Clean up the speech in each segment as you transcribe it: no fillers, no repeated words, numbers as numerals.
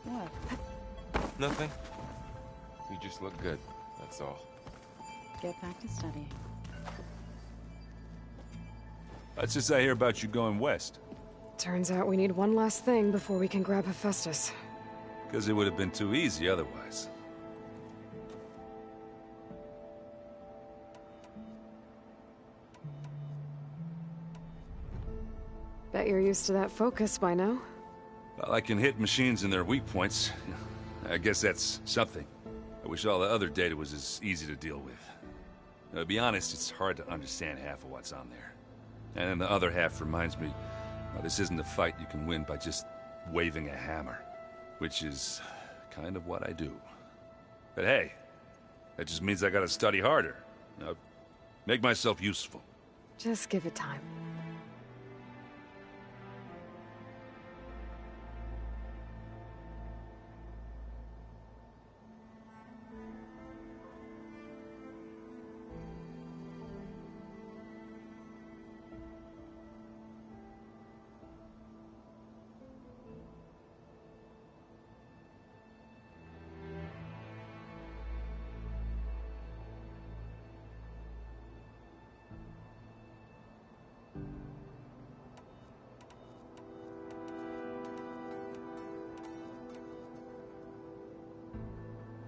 What? Nothing. You just look good, that's all. Get back to studying. What's this I hear about you going west? Turns out we need one last thing before we can grab Hephaestus. Because it would have been too easy otherwise. Bet you're used to that focus by now. Well, I can hit machines in their weak points. I guess that's something. I wish all the other data was as easy to deal with. Now, to be honest, it's hard to understand half of what's on there. And then the other half reminds me, well, this isn't a fight you can win by just waving a hammer. Which is kind of what I do. But hey, that just means I gotta study harder. Now, make myself useful. Just give it time.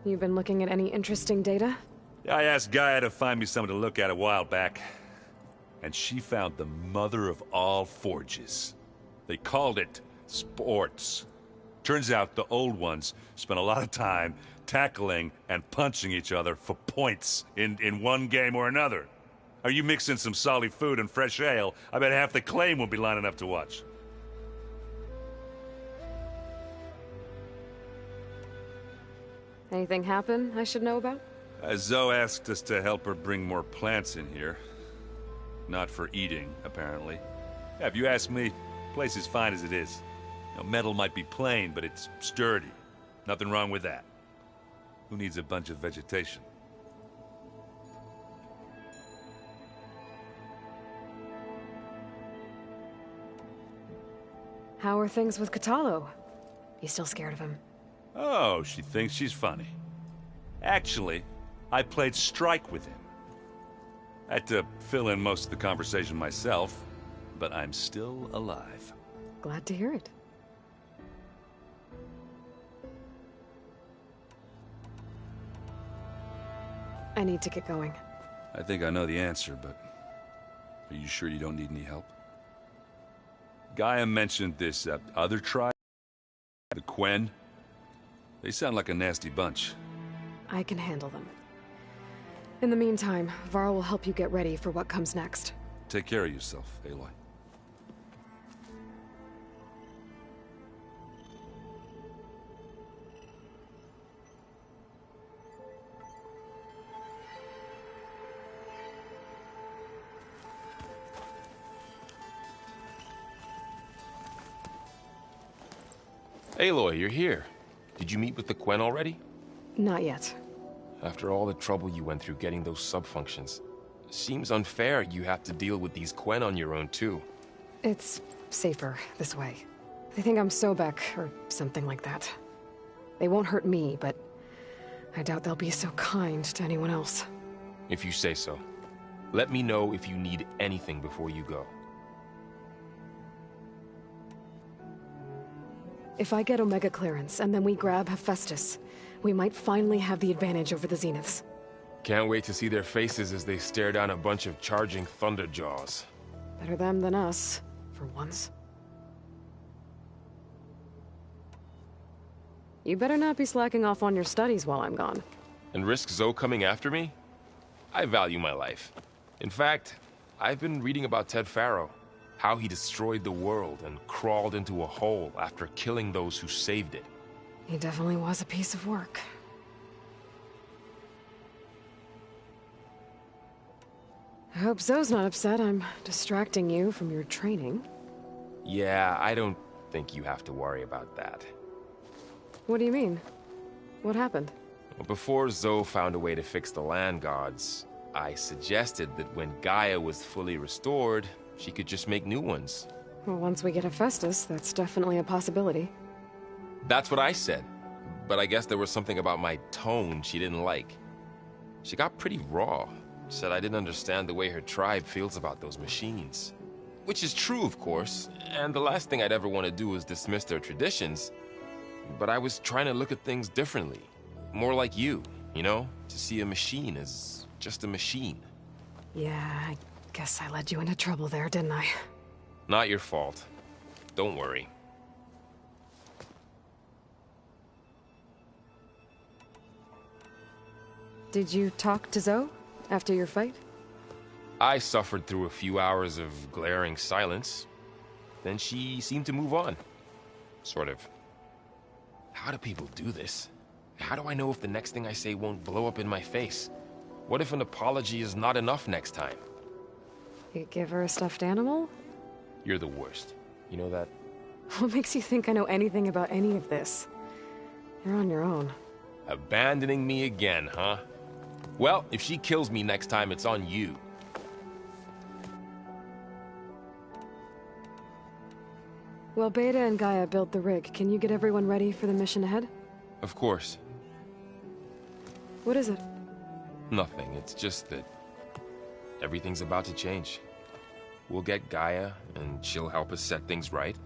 You've been looking at any interesting data? I asked Gaia to find me something to look at a while back. And she found the mother of all forges. They called it sports. Turns out the old ones spent a lot of time tackling and punching each other for points in one game or another. Are you mixing some solid food and fresh ale? I bet half the claim will be lining up to watch. Anything happen I should know about? Zoe asked us to help her bring more plants in here. Not for eating, apparently. Yeah, if you ask me, the place is fine as it is. You know, metal might be plain, but it's sturdy. Nothing wrong with that. Who needs a bunch of vegetation? How are things with Kotallo? You still scared of him? Oh, she thinks she's funny. Actually, I played strike with him. I had to fill in most of the conversation myself, but I'm still alive. Glad to hear it. I need to get going. I think I know the answer, but are you sure you don't need any help? Gaia mentioned this other tribe, the Quen. They sound like a nasty bunch. I can handle them. In the meantime, Varl will help you get ready for what comes next. Take care of yourself, Aloy. Aloy, you're here. Did you meet with the Quen already? Not yet. After all the trouble you went through getting those sub-functions, seems unfair you have to deal with these Quen on your own, too. It's safer this way. They think I'm Sobek, or something like that. They won't hurt me, but I doubt they'll be so kind to anyone else. If you say so. Let me know if you need anything before you go. If I get Omega clearance, and then we grab Hephaestus, we might finally have the advantage over the Zeniths. Can't wait to see their faces as they stare down a bunch of charging Thunderjaws. Better them than us, for once. You better not be slacking off on your studies while I'm gone. And risk Zoe coming after me? I value my life. In fact, I've been reading about Ted Faro. How he destroyed the world and crawled into a hole after killing those who saved it. He definitely was a piece of work. I hope Zoe's not upset I'm distracting you from your training. Yeah, I don't think you have to worry about that. What do you mean? What happened? Well, before Zoe found a way to fix the land gods, I suggested that when Gaia was fully restored, she could just make new ones. Well, once we get Hephaestus, that's definitely a possibility. That's what I said. But I guess there was something about my tone she didn't like. She got pretty raw. Said I didn't understand the way her tribe feels about those machines. Which is true, of course, and the last thing I'd ever want to do is dismiss their traditions. But I was trying to look at things differently. More like you know? To see a machine as just a machine. Yeah, I guess I led you into trouble there, didn't I? Not your fault. Don't worry. Did you talk to Zoe after your fight? I suffered through a few hours of glaring silence. Then she seemed to move on. Sort of. How do people do this? How do I know if the next thing I say won't blow up in my face? What if an apology is not enough next time? You give her a stuffed animal? You're the worst. You know that? What makes you think I know anything about any of this? You're on your own. Abandoning me again, huh? Well, if she kills me next time, it's on you. While Beta and Gaia build the rig, can you get everyone ready for the mission ahead? Of course. What is it? Nothing. It's just that everything's about to change. We'll get Gaia, and she'll help us set things right.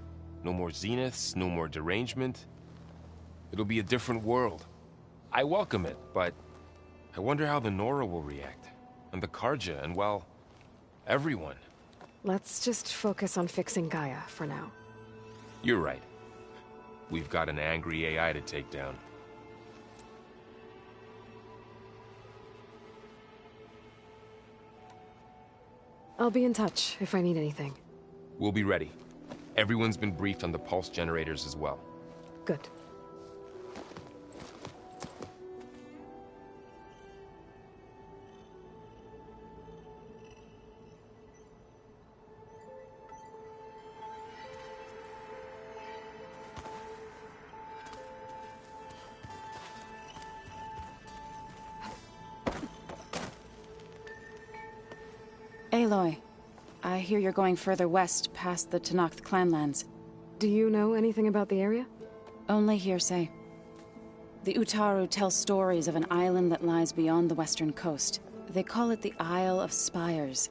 No more Zeniths, no more derangement. It'll be a different world. I welcome it, but I wonder how the Nora will react. And the Karja, and well, everyone. Let's just focus on fixing Gaia for now. You're right. We've got an angry AI to take down. I'll be in touch if I need anything. We'll be ready. Everyone's been briefed on the pulse generators as well. Good. Aloy, I hear you're going further west past the Tenakth clanlands. Do you know anything about the area? Only hearsay. The Utaru tell stories of an island that lies beyond the western coast. They call it the Isle of Spires.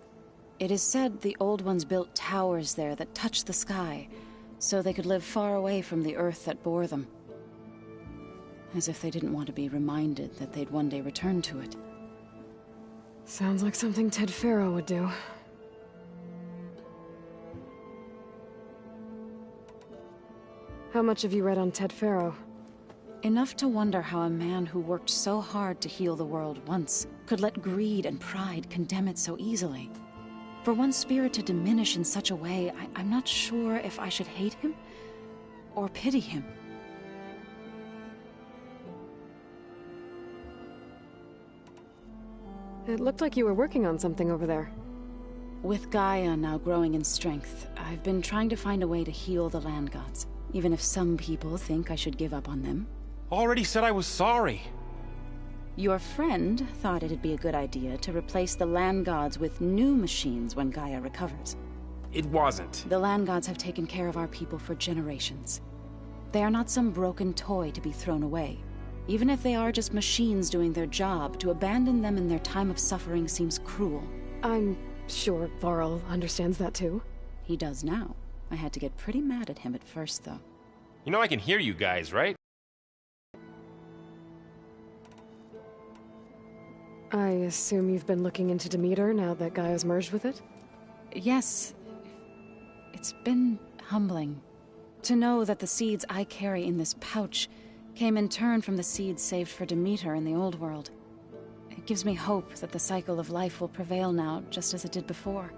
It is said the Old Ones built towers there that touch the sky, so they could live far away from the earth that bore them. As if they didn't want to be reminded that they'd one day return to it. Sounds like something Ted Faro would do. How much have you read on Ted Faro? Enough to wonder how a man who worked so hard to heal the world once could let greed and pride condemn it so easily. For one's spirit to diminish in such a way, I'm not sure if I should hate him or pity him. It looked like you were working on something over there. With Gaia now growing in strength, I've been trying to find a way to heal the land gods, even if some people think I should give up on them. Already said I was sorry. Your friend thought it'd be a good idea to replace the land gods with new machines when Gaia recovers. It wasn't. The land gods have taken care of our people for generations. They are not some broken toy to be thrown away. Even if they are just machines doing their job, to abandon them in their time of suffering seems cruel. I'm sure Varl understands that too. He does now. I had to get pretty mad at him at first, though. You know I can hear you guys, right? I assume you've been looking into Demeter now that Gaia's merged with it? Yes. It's been humbling. To know that the seeds I carry in this pouch came in turn from the seeds saved for Demeter in the old world. It gives me hope that the cycle of life will prevail now, just as it did before.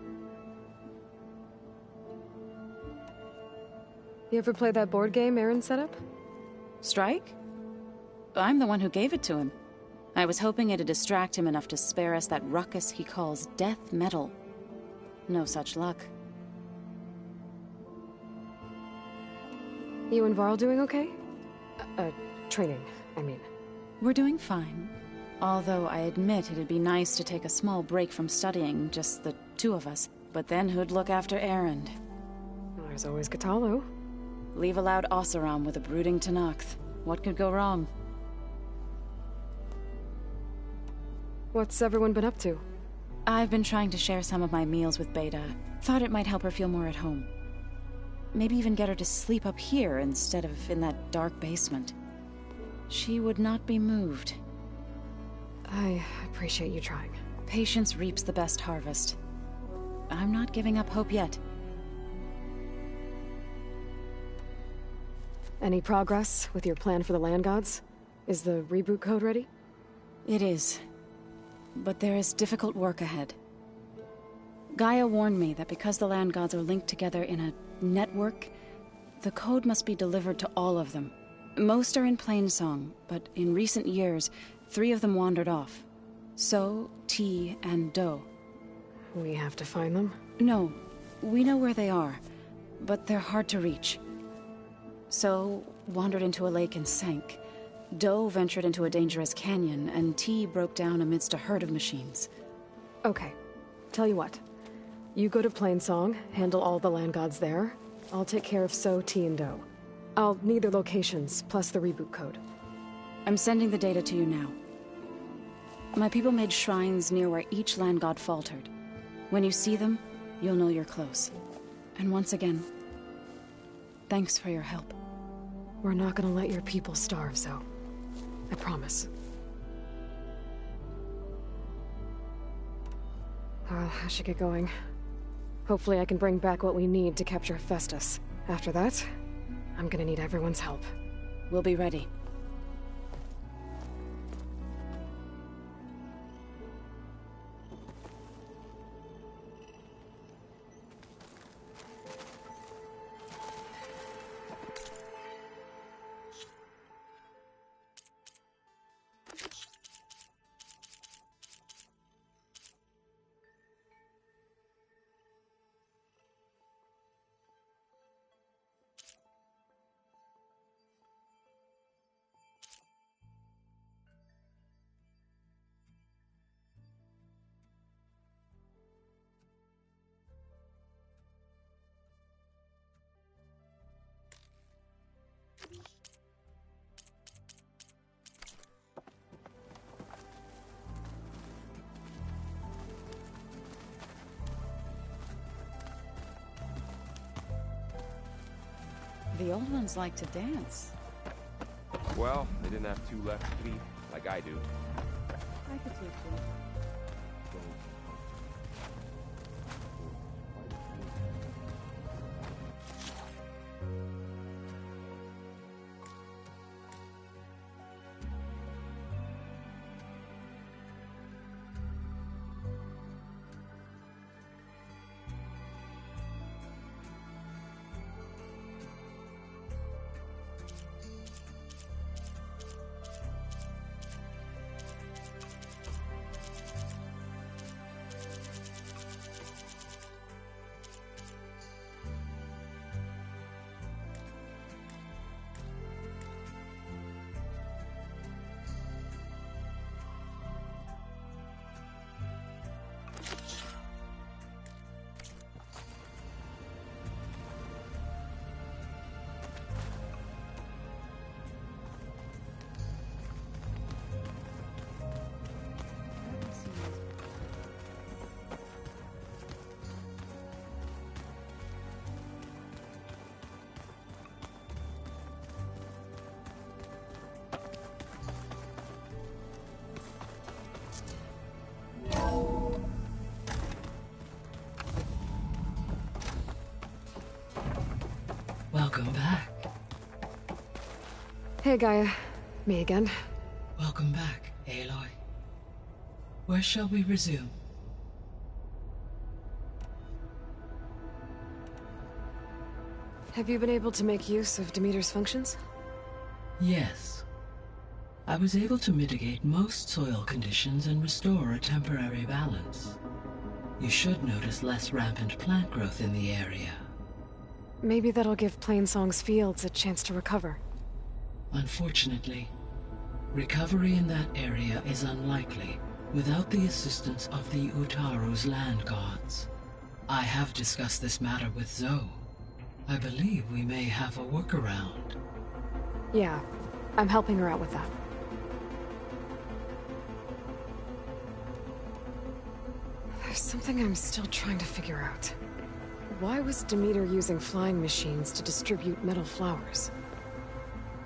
You ever play that board game Aaron set up? Strike? I'm the one who gave it to him. I was hoping it'd distract him enough to spare us that ruckus he calls death metal. No such luck. You and Varl doing okay? Training, I mean. We're doing fine. Although I admit it'd be nice to take a small break from studying, just the two of us. But then who'd look after Erend? Well, there's always Kotallo. Leave allowed Oseram with a brooding Tenakth. What could go wrong? What's everyone been up to? I've been trying to share some of my meals with Beta. Thought it might help her feel more at home. Maybe even get her to sleep up here instead of in that dark basement. She would not be moved. I appreciate you trying. Patience reaps the best harvest. I'm not giving up hope yet. Any progress with your plan for the Land Gods? Is the reboot code ready? It is. But there is difficult work ahead. Gaia warned me that because the Land Gods are linked together in a network, the code must be delivered to all of them. Most are in Plainsong, but in recent years, 3 of them wandered off. So, T, and Do. We have to find them? No, we know where they are, but they're hard to reach. So, wandered into a lake and sank. Do ventured into a dangerous canyon, and T broke down amidst a herd of machines. Okay. Tell you what. You go to Plainsong, handle all the Land Gods there. I'll take care of So, T, and Do. I'll need their locations, plus the reboot code. I'm sending the data to you now. My people made shrines near where each Land God faltered. When you see them, you'll know you're close. And once again, thanks for your help. We're not gonna let your people starve, Zo. I promise. I should get going. Hopefully I can bring back what we need to capture Festus. After that, I'm gonna need everyone's help. We'll be ready. The old ones like to dance. Well, they didn't have 2 left feet, like I do. I could teach you. Welcome back. Hey, Gaia. Me again. Welcome back, Aloy. Where shall we resume? Have you been able to make use of Demeter's functions? Yes. I was able to mitigate most soil conditions and restore a temporary balance. You should notice less rampant plant growth in the area. Maybe that'll give Plainsong's fields a chance to recover. Unfortunately, recovery in that area is unlikely without the assistance of the Utaru's land gods. I have discussed this matter with Zoe. I believe we may have a workaround. Yeah, I'm helping her out with that. There's something I'm still trying to figure out. Why was Demeter using flying machines to distribute metal flowers?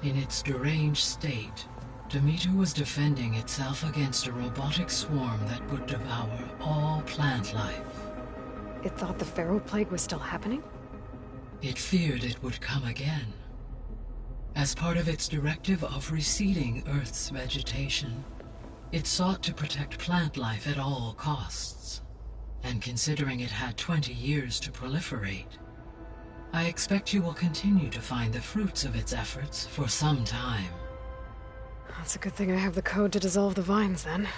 In its deranged state, Demeter was defending itself against a robotic swarm that would devour all plant life. It thought the Pharaoh Plague was still happening? It feared it would come again. As part of its directive of reseeding Earth's vegetation, it sought to protect plant life at all costs. And considering it had 20 years to proliferate, I expect you will continue to find the fruits of its efforts for some time. That's a good thing I have the code to dissolve the vines, then.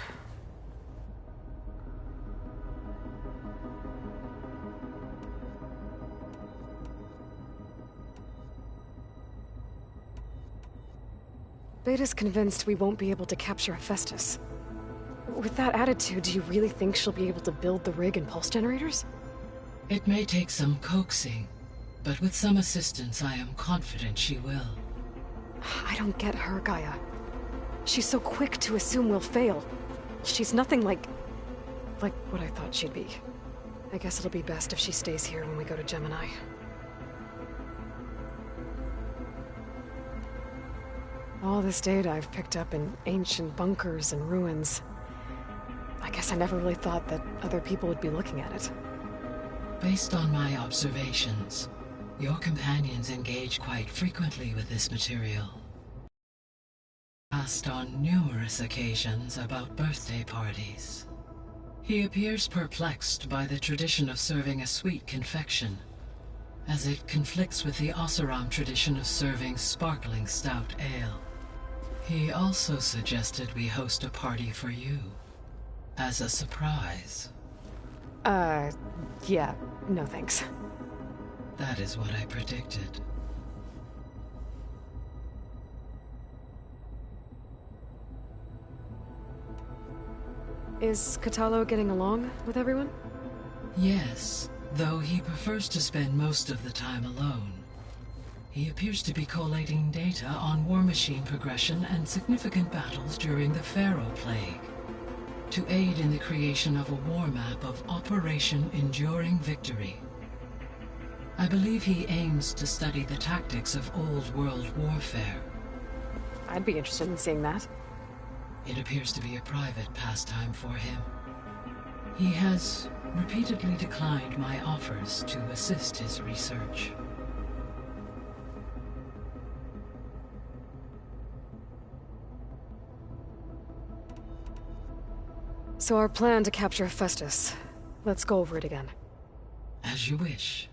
Beta's convinced we won't be able to capture Hephaestus. With that attitude, do you really think she'll be able to build the rig and pulse generators? It may take some coaxing, but with some assistance I am confident she will. I don't get her, Gaia. She's so quick to assume we'll fail. She's nothing like what I thought she'd be. I guess it'll be best if she stays here when we go to Gemini. All this data I've picked up in ancient bunkers and ruins. I guess I never really thought that other people would be looking at it. Based on my observations, your companions engage quite frequently with this material. Asked on numerous occasions about birthday parties. He appears perplexed by the tradition of serving a sweet confection, as it conflicts with the Oseram tradition of serving sparkling stout ale. He also suggested we host a party for you, as a surprise. Yeah, no thanks. That is what I predicted. Is Kotallo getting along with everyone? Yes, though he prefers to spend most of the time alone. He appears to be collating data on war machine progression and significant battles during the Pharaoh Plague, to aid in the creation of a war map of Operation Enduring Victory. I believe he aims to study the tactics of old world warfare. I'd be interested in seeing that. It appears to be a private pastime for him. He has repeatedly declined my offers to assist his research. So our plan to capture Hephaestus. Let's go over it again. As you wish.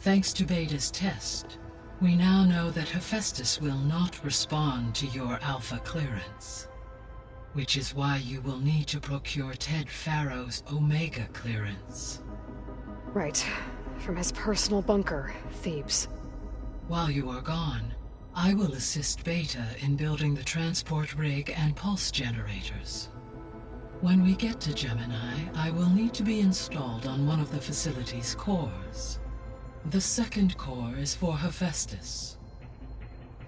Thanks to Beta's test, we now know that Hephaestus will not respond to your Alpha clearance, which is why you will need to procure Ted Pharaoh's Omega clearance. Right. From his personal bunker, Thebes. While you are gone, I will assist Beta in building the transport rig and pulse generators. When we get to Gemini, I will need to be installed on one of the facility's cores. The second core is for Hephaestus.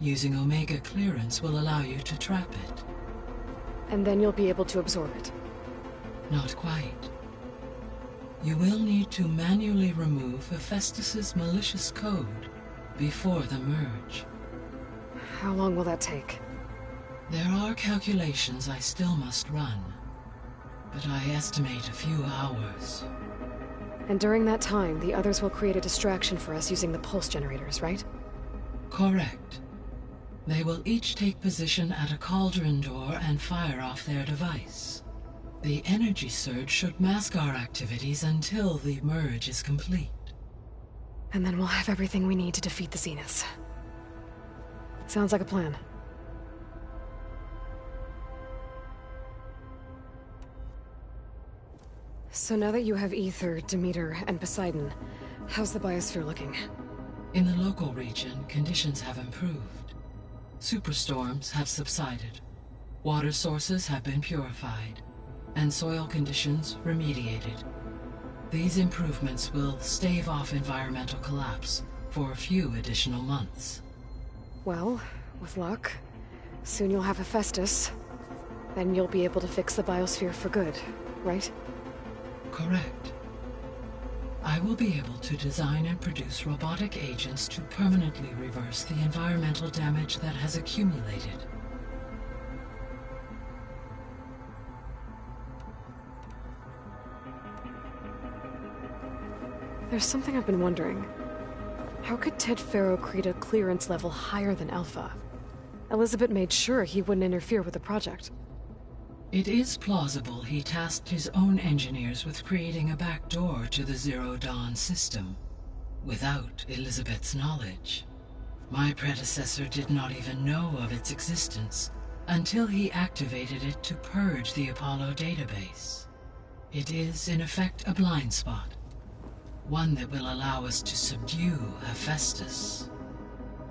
Using Omega clearance will allow you to trap it. And then you'll be able to absorb it. Not quite. You will need to manually remove Hephaestus's malicious code before the merge. How long will that take? There are calculations I still must run, but I estimate a few hours. And during that time, the others will create a distraction for us using the pulse generators, right? Correct. They will each take position at a cauldron door and fire off their device. The energy surge should mask our activities until the merge is complete. And then we'll have everything we need to defeat the Zeniths. Sounds like a plan. So now that you have Aether, Demeter, and Poseidon, how's the biosphere looking? In the local region, conditions have improved. Superstorms have subsided. Water sources have been purified, and soil conditions remediated. These improvements will stave off environmental collapse for a few additional months. Well, with luck, soon you'll have Hephaestus. Then you'll be able to fix the biosphere for good, right? Correct. I will be able to design and produce robotic agents to permanently reverse the environmental damage that has accumulated. There's something I've been wondering. How could Ted Faro create a clearance level higher than Alpha? Elizabeth made sure he wouldn't interfere with the project. It is plausible he tasked his own engineers with creating a backdoor to the Zero Dawn system, without Elizabeth's knowledge. My predecessor did not even know of its existence until he activated it to purge the Apollo database. It is, in effect, a blind spot. One that will allow us to subdue Hephaestus.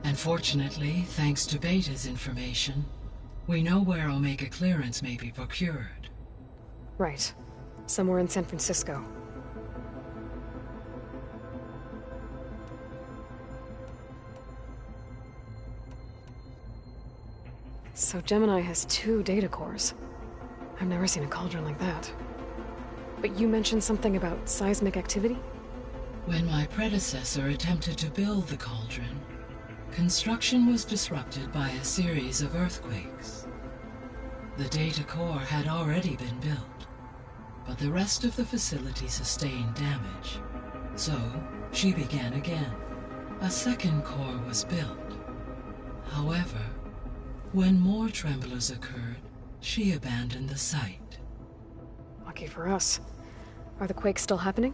And fortunately, thanks to Beta's information, we know where Omega clearance may be procured. Right. Somewhere in San Francisco. So Gemini has 2 data cores. I've never seen a cauldron like that. But you mentioned something about seismic activity? When my predecessor attempted to build the cauldron, construction was disrupted by a series of earthquakes. The data core had already been built, but the rest of the facility sustained damage. So, she began again. A second core was built. However, when more tremblers occurred, she abandoned the site. Lucky for us. Are the quakes still happening?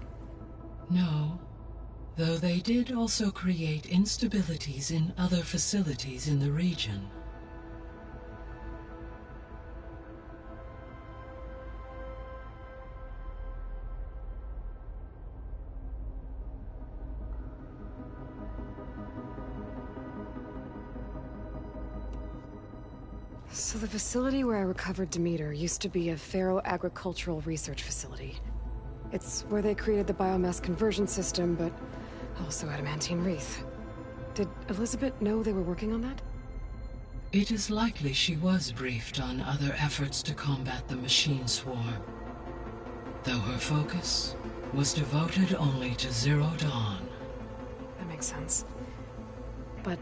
No, though they did also create instabilities in other facilities in the region. So the facility where I recovered Demeter used to be a Faro agricultural research facility. It's where they created the biomass conversion system, but also adamantine wreath. Did Elizabeth know they were working on that? It is likely she was briefed on other efforts to combat the machine swarm, though her focus was devoted only to Zero Dawn. That makes sense. But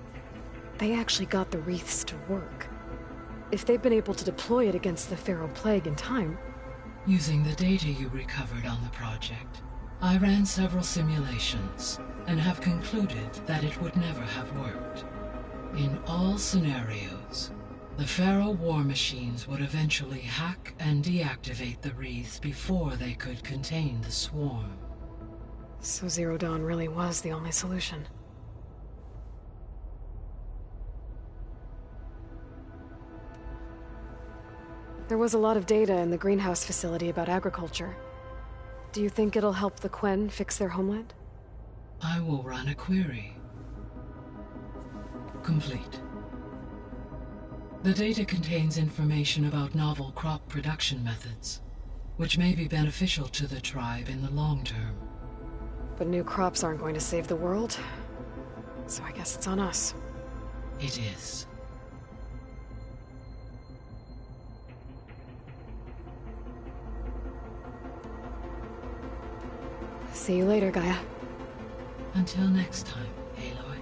they actually got the wreaths to work. If they've been able to deploy it against the Faro plague in time... Using the data you recovered on the project, I ran several simulations and have concluded that it would never have worked. In all scenarios, the Faro war machines would eventually hack and deactivate the wreaths before they could contain the swarm. So Zero Dawn really was the only solution. There was a lot of data in the greenhouse facility about agriculture. Do you think it'll help the Quen fix their homeland? I will run a query. Complete. The data contains information about novel crop production methods, which may be beneficial to the tribe in the long term. But new crops aren't going to save the world, so I guess it's on us. It is. See you later, Gaia. Until next time, Aloy.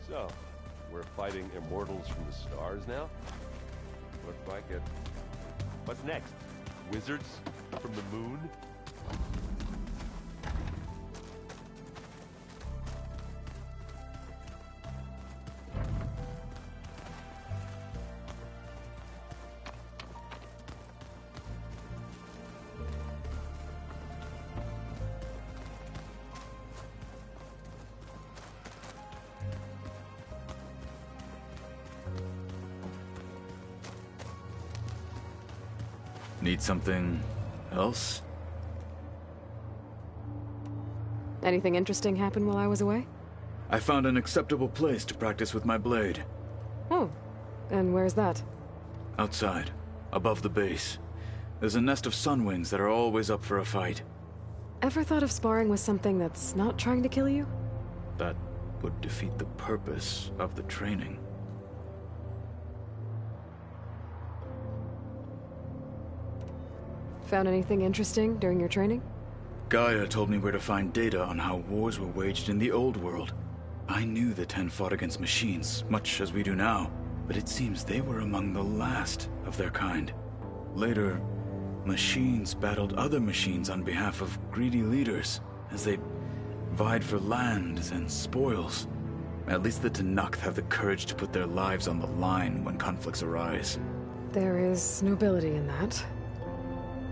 So, we're fighting immortals from the stars now? Looks like it. What's next? Wizards from the moon? Need something else? Anything interesting happen while I was away? I found an acceptable place to practice with my blade. Oh, and where's that? Outside, above the base. There's a nest of sunwings that are always up for a fight. Ever thought of sparring with something that's not trying to kill you? That would defeat the purpose of the training. Found anything interesting during your training? Gaia told me where to find data on how wars were waged in the old world. I knew the Ten fought against machines, much as we do now, but it seems they were among the last of their kind. Later, machines battled other machines on behalf of greedy leaders, as they vied for lands and spoils. At least the Tenakth have the courage to put their lives on the line when conflicts arise. There is nobility in that.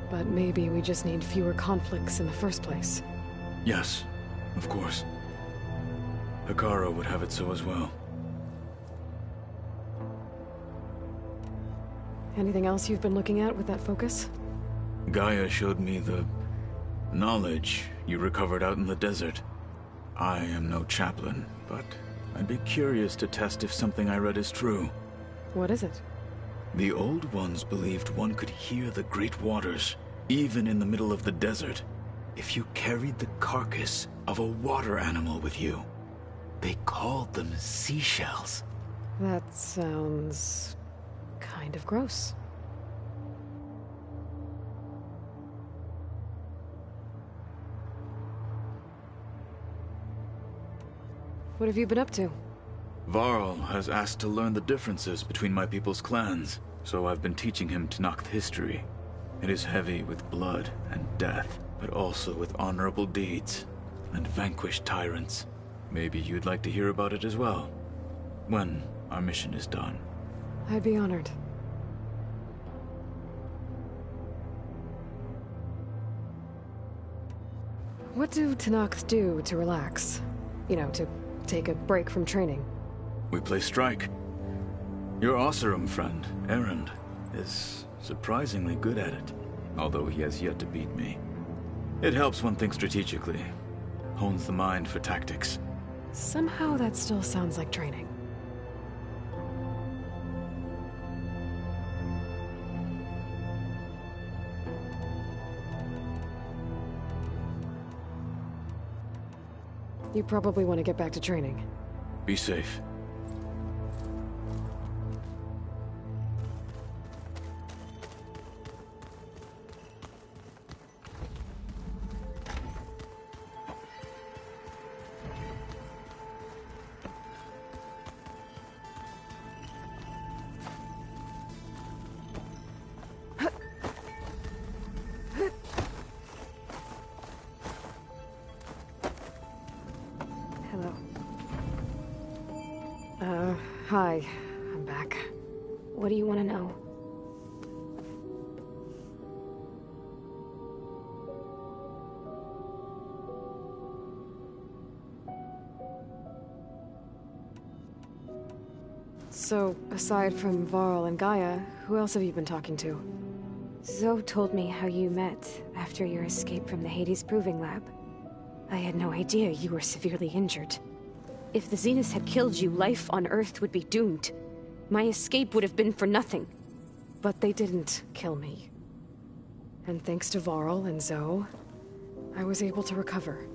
But maybe we just need fewer conflicts in the first place. Yes, of course. Hekarro would have it so as well. Anything else you've been looking at with that focus? Gaia showed me the knowledge you recovered out in the desert. I am no chaplain, but I'd be curious to test if something I read is true. What is it? The Old Ones believed one could hear the great waters, even in the middle of the desert, if you carried the carcass of a water animal with you. They called them seashells. That sounds kind of gross. What have you been up to? Varl has asked to learn the differences between my people's clans, so I've been teaching him Tenakth history. It is heavy with blood and death, but also with honorable deeds and vanquished tyrants. Maybe you'd like to hear about it as well, when our mission is done. I'd be honored. What do Tenakth do to relax? You know, to take a break from training? We play strike. Your Oseram friend, Erend, is surprisingly good at it, although he has yet to beat me. It helps one think strategically, hones the mind for tactics. Somehow that still sounds like training. You probably want to get back to training. Be safe. Hello. Hi. I'm back. What do you want to know? So, aside from Varl and Gaia, who else have you been talking to? Zoe told me how you met after your escape from the Hades Proving Lab. I had no idea you were severely injured. If the Zeniths had killed you, life on Earth would be doomed. My escape would have been for nothing. But they didn't kill me. And thanks to Varl and Zoe, I was able to recover.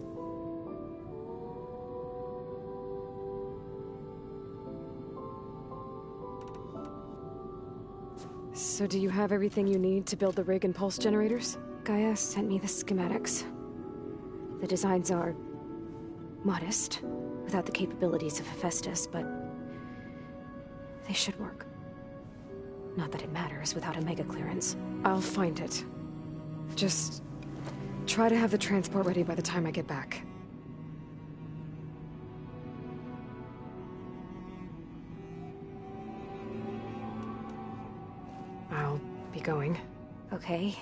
So do you have everything you need to build the rig and pulse generators? Gaia sent me the schematics. The designs are modest, without the capabilities of Hephaestus, but they should work. Not that it matters without a mega clearance. I'll find it. Just try to have the transport ready by the time I get back. I'll be going. Okay.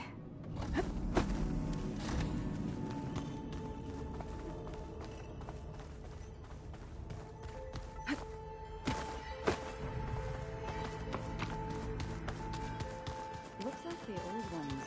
Looks like the old ones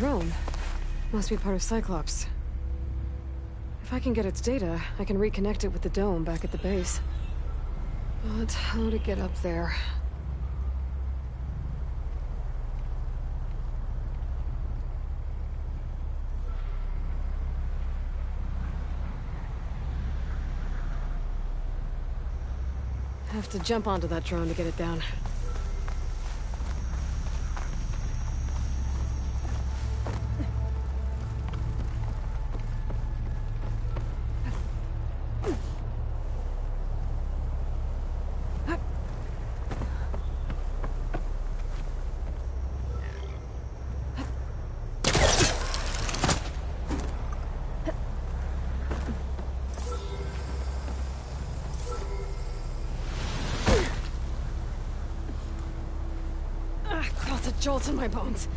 drone. Must be part of Cyclops. If I can get its data, I can reconnect it with the dome back at the base. But how to get up there? Have to jump onto that drone to get it down. Felt a jolt in my bones.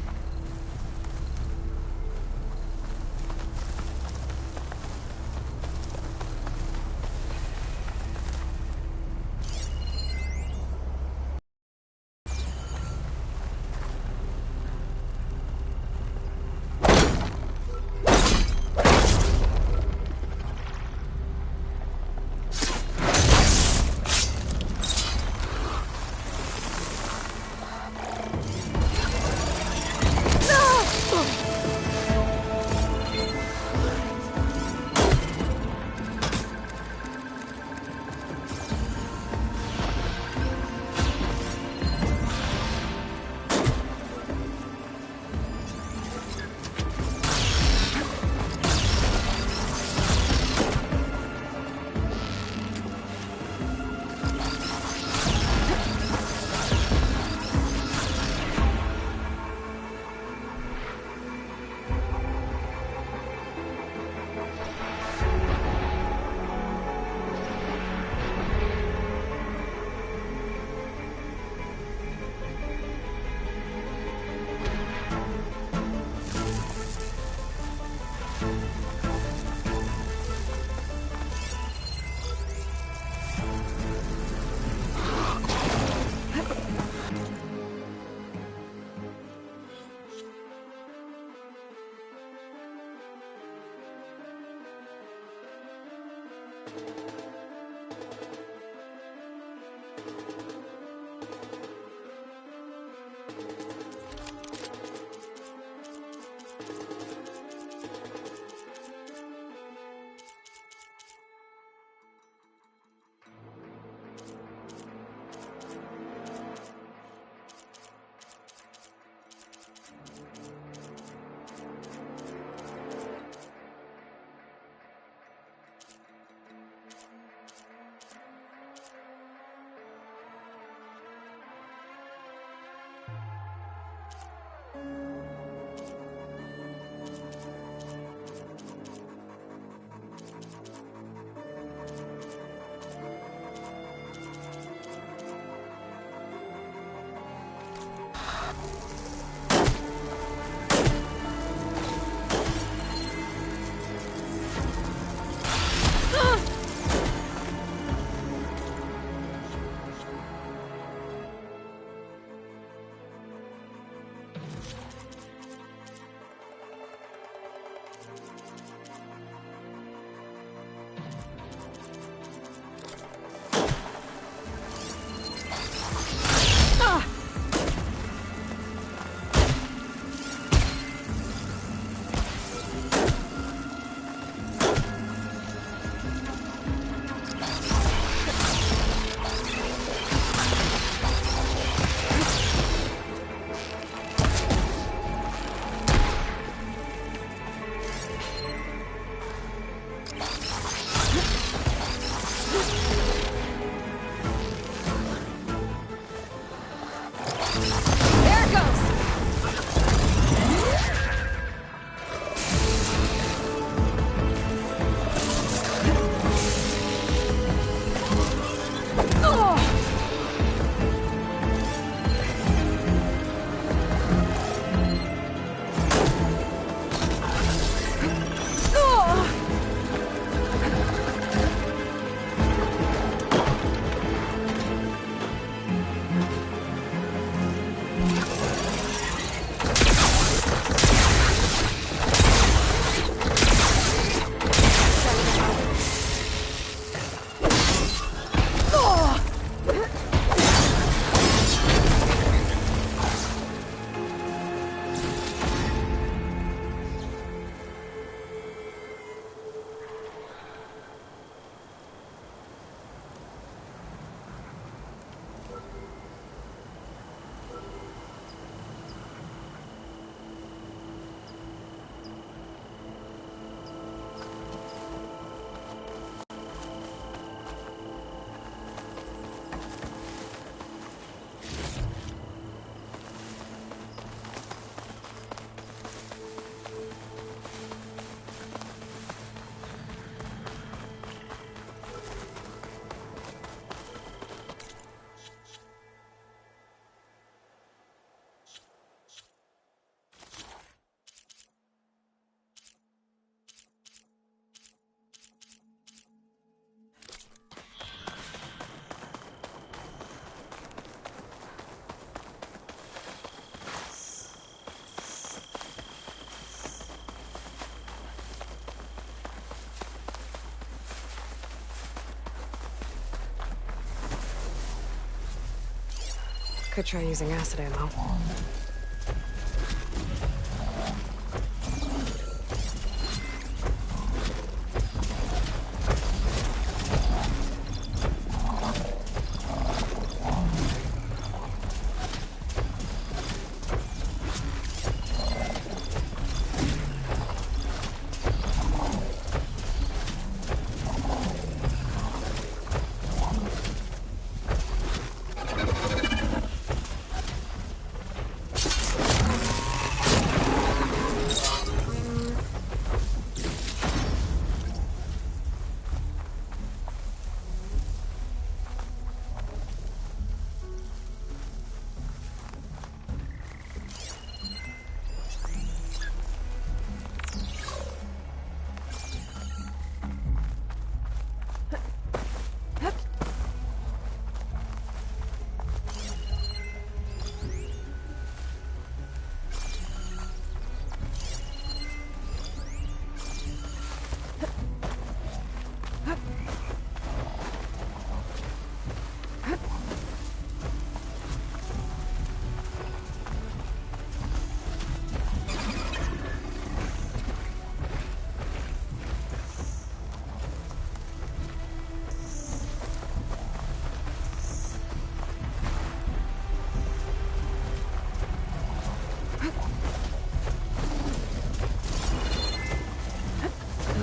Could try using acid ammo.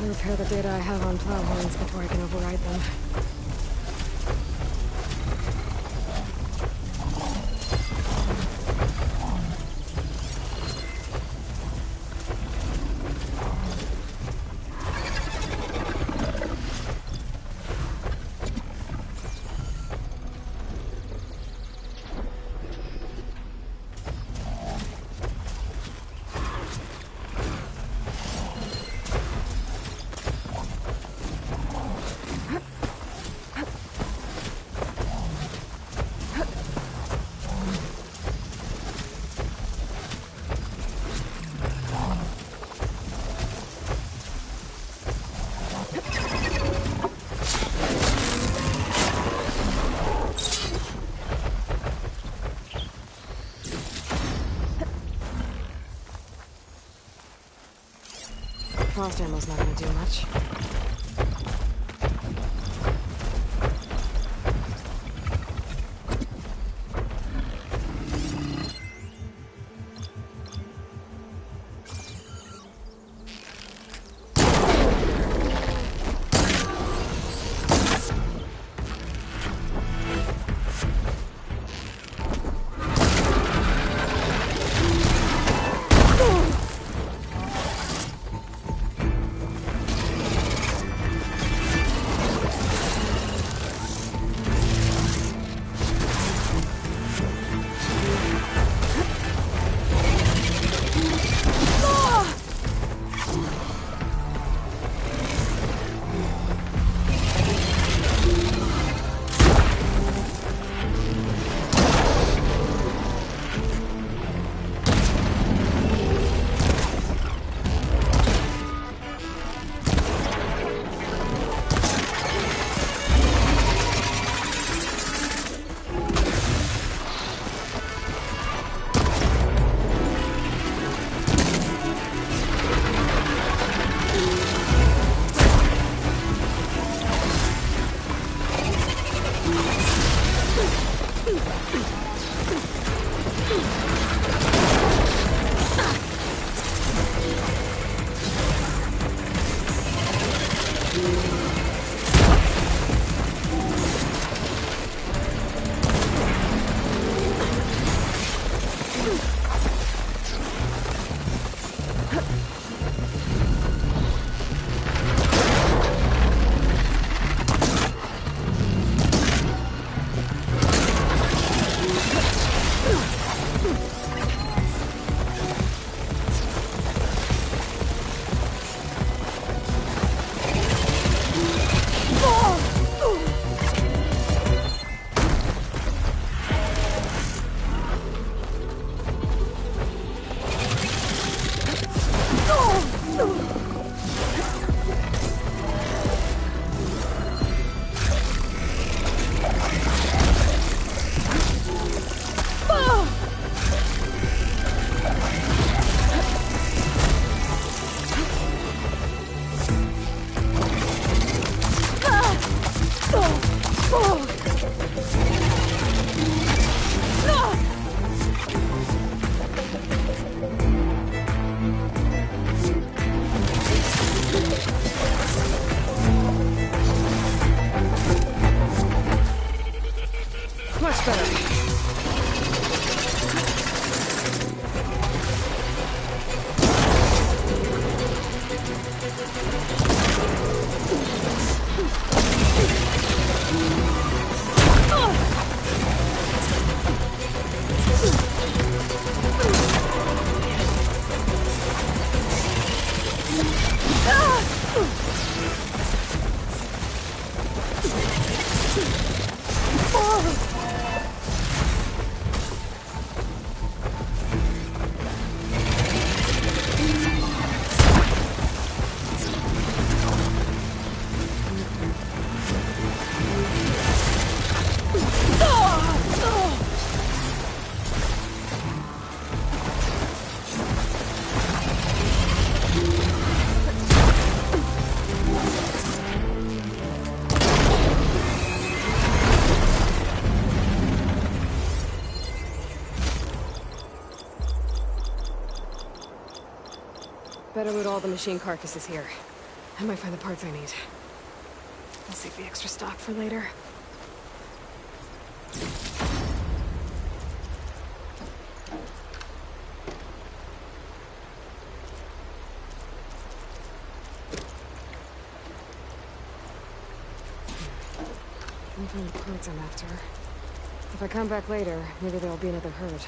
Repair the data I have on plowhorns before I can override them. Frost ammo's not gonna do much. Better loot all the machine carcasses here. I might find the parts I need. I'll save the extra stock for later. I'll find the parts I'm after. If I come back later, maybe there'll be another herd.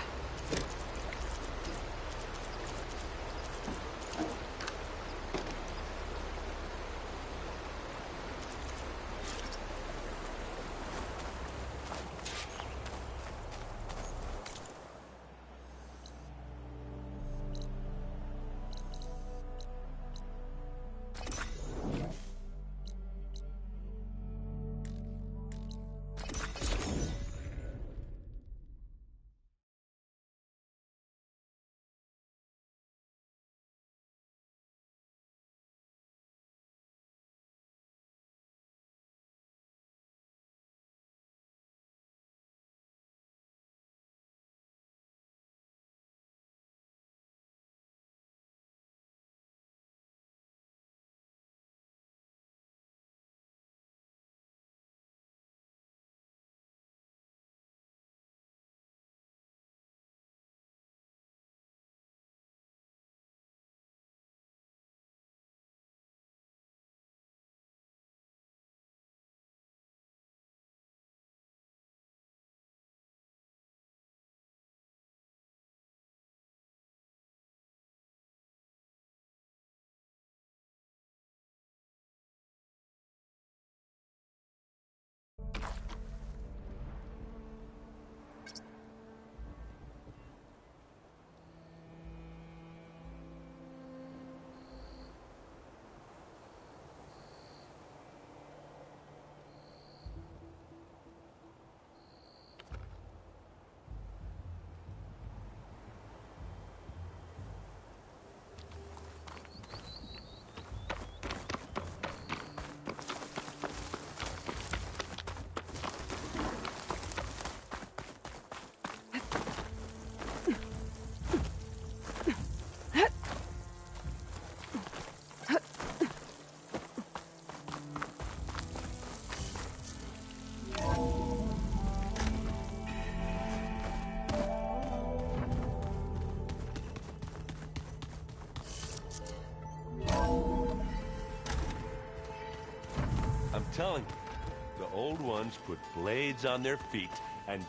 Telling you, the old ones put blades on their feet and...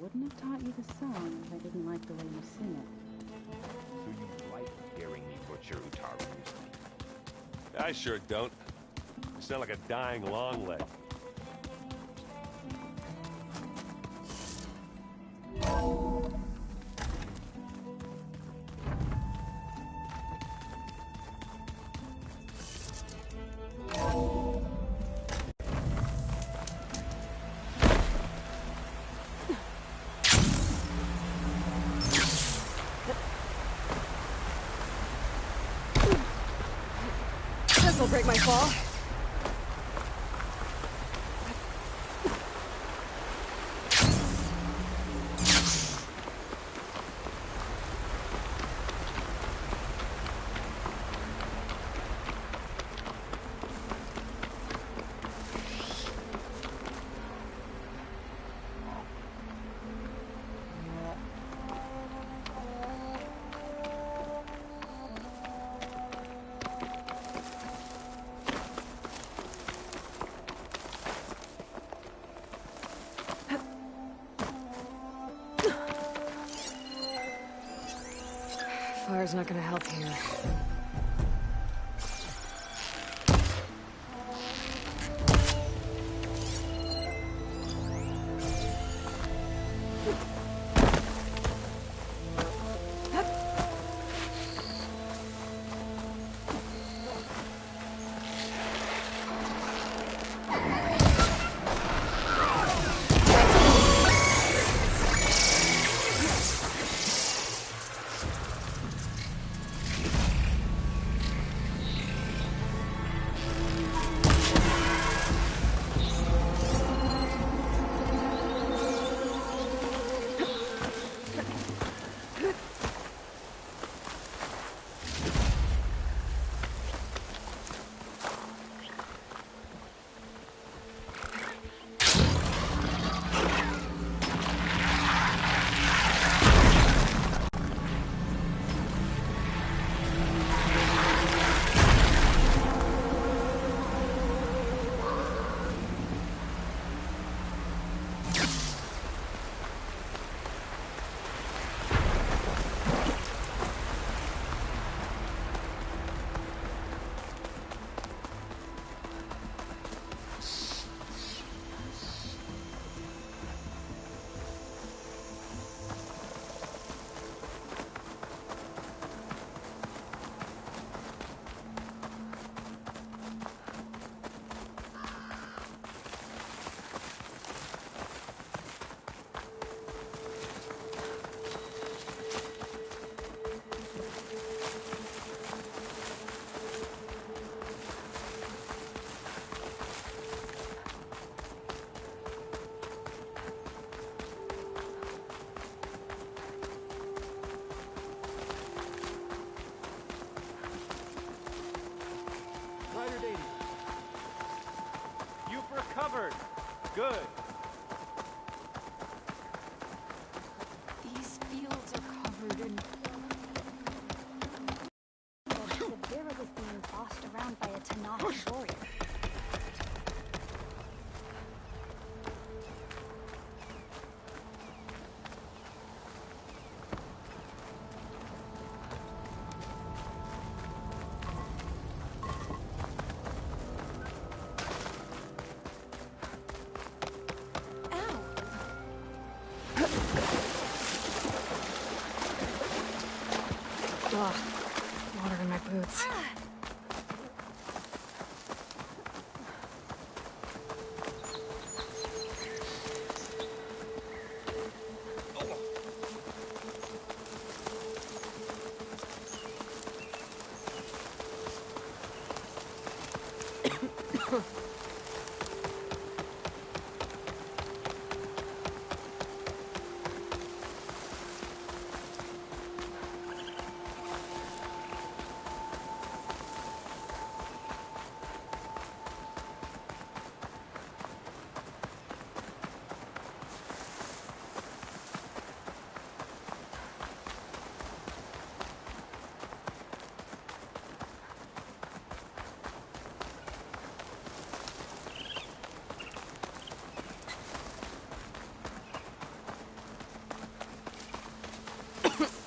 wouldn't have taught you the song if I didn't like the way you sing it. So you like hearing me butcher Utaru music? I sure don't. You sound like a dying Longleg. This'll break my fall. Fire's not gonna help here. Recovered. Good. These fields are covered in... Severa was being bossed around by a Tenakth warrior. Ugh, water in my boots.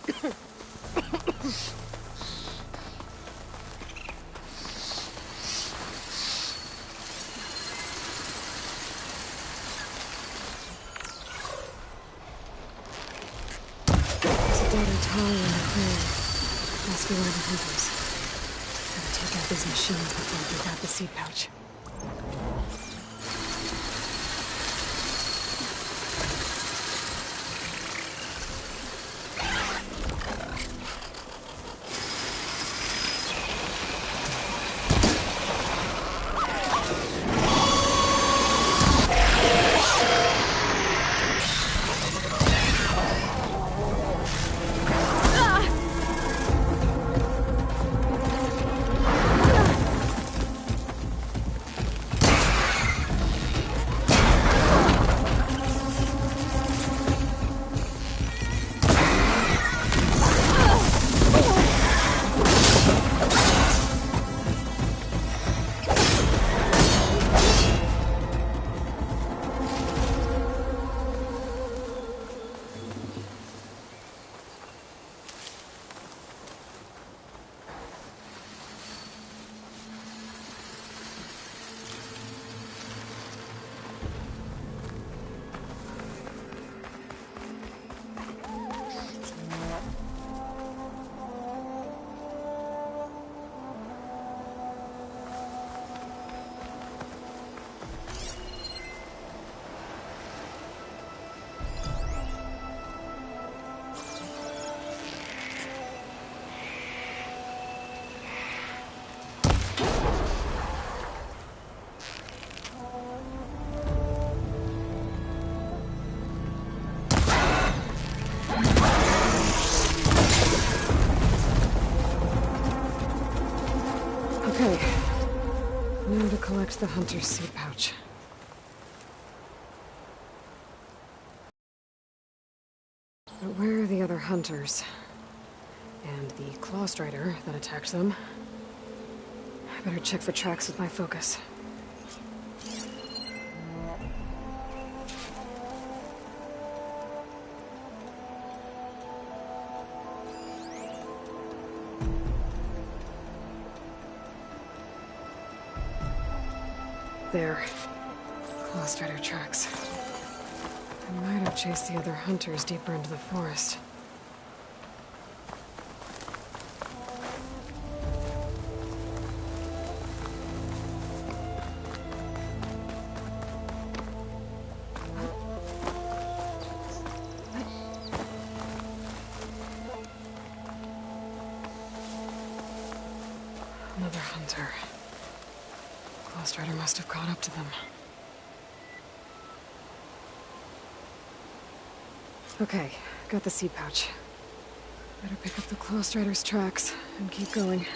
Must be one of the hunters. Gotta take out these machines before we can grab the seed pouch. Collect the hunter's seed pouch. But where are the other hunters? And the Claw Strider that attacked them? I better check for tracks with my focus. There. Claw Strider tracks. I might have chased the other hunters deeper into the forest. Another hunter. Claw Strider must have caught up to them. Okay, got the seed pouch. Better pick up the Claw Strider's tracks and keep going.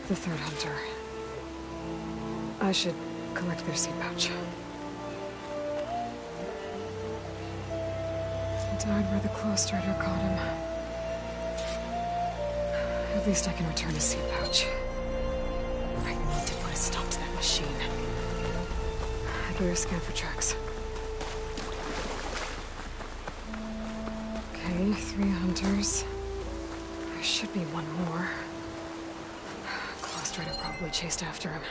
The third hunter. I should collect their seed pouch. He died where the Claw Strider caught him. At least I can return his seed pouch. I need to put a stop to that machine. I better scan for tracks. Okay, 3 hunters. There should be one more. Claw Strider probably chased after him.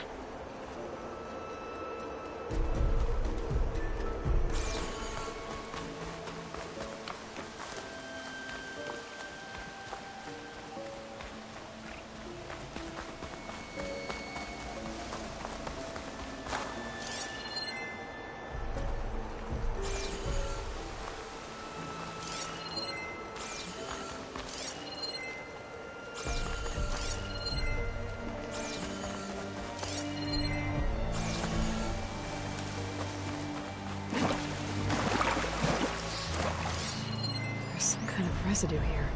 Residue here.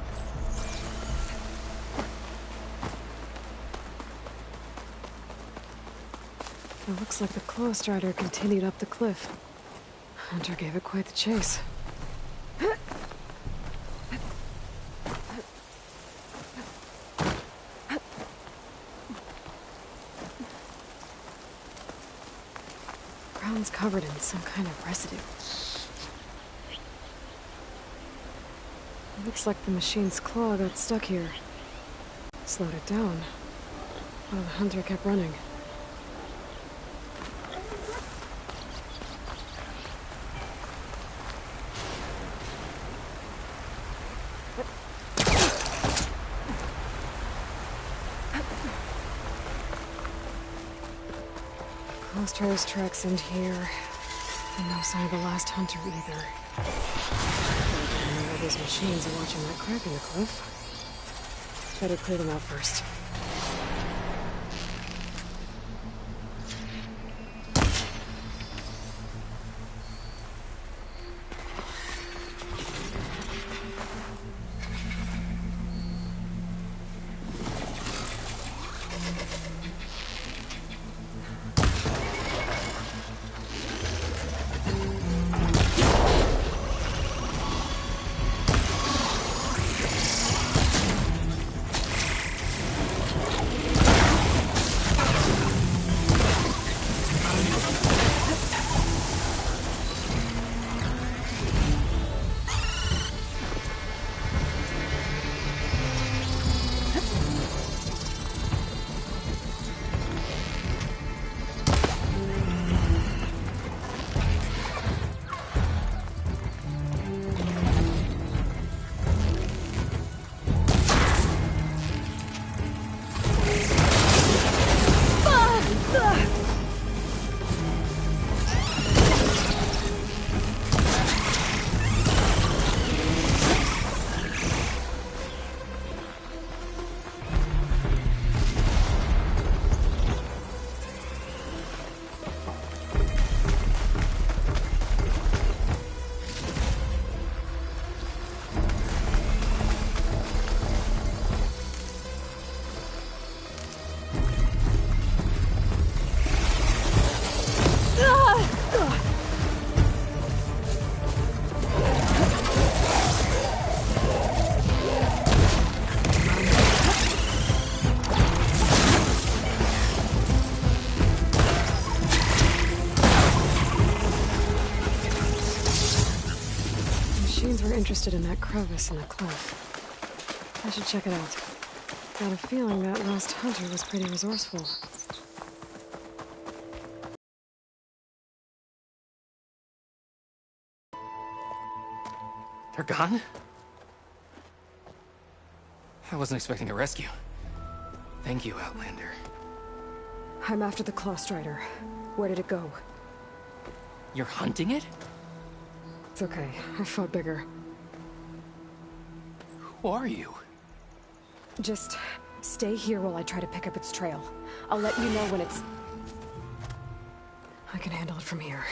It looks like the Claw Strider continued up the cliff. Hunter gave it quite the chase. Ground's covered in some kind of residue. Looks like the machine's claw got stuck here. Slowed it down, while the hunter kept running. Clawstrider's tracks end here, and no sign of the last hunter either. All those machines are watching that crack in the cliff. Better clear them out first. Interested in that crevice in the cliff. I should check it out. Got a feeling that last hunter was pretty resourceful. They're gone? I wasn't expecting a rescue. Thank you, Outlander. I'm after the Clawstrider. Where did it go? You're hunting it? It's okay. I fought bigger. Who are you? Just stay here while I try to pick up its trail. I'll let you know when it's... I can handle it from here.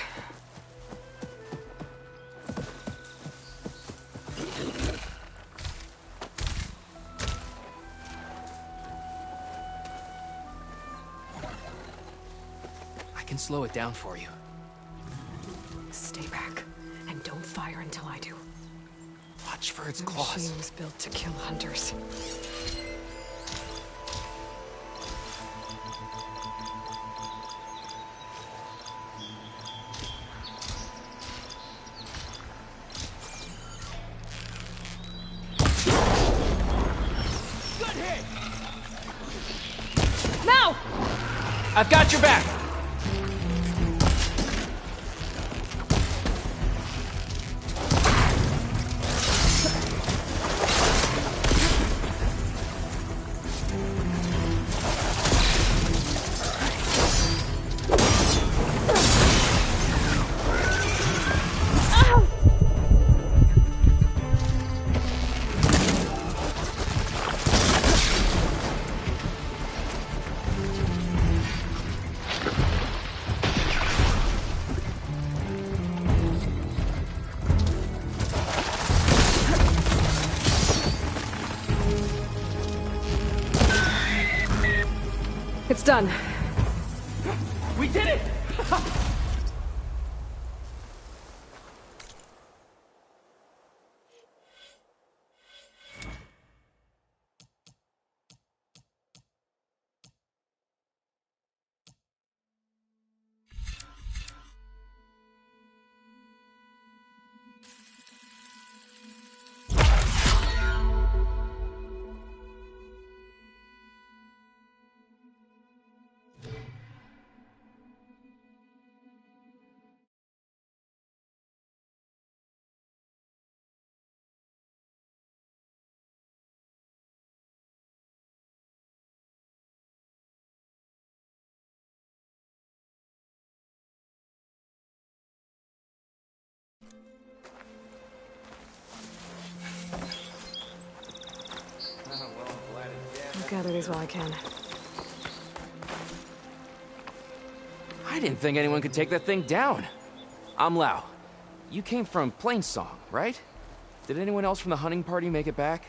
I can slow it down for you. Stay back, and don't fire until I do. Watch for its The claws. machine was built to kill hunters. Good hit! Now! I've got your back! It's done. We did it! gather these while I can. I didn't think anyone could take that thing down. I'm Lau. You came from Plainsong, right? Did anyone else from the hunting party make it back?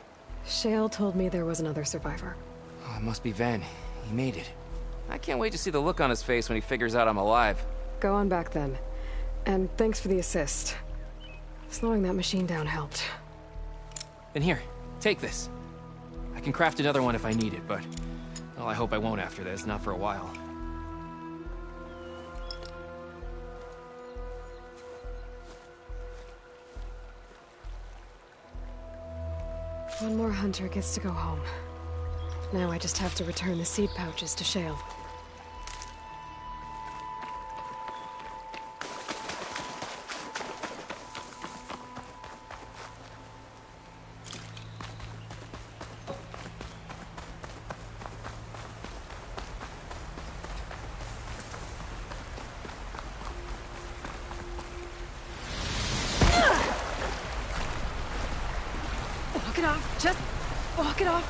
Shale told me there was another survivor. Oh, it must be Ven. He made it. I can't wait to see the look on his face when he figures out I'm alive. Go on back then. And thanks for the assist. Slowing that machine down helped. Then here, take this. I can craft another one if I need it, but... well, I hope I won't after this, not for a while. One more hunter gets to go home. Now I just have to return the seed pouches to Shale. Walk it off. Just walk it off.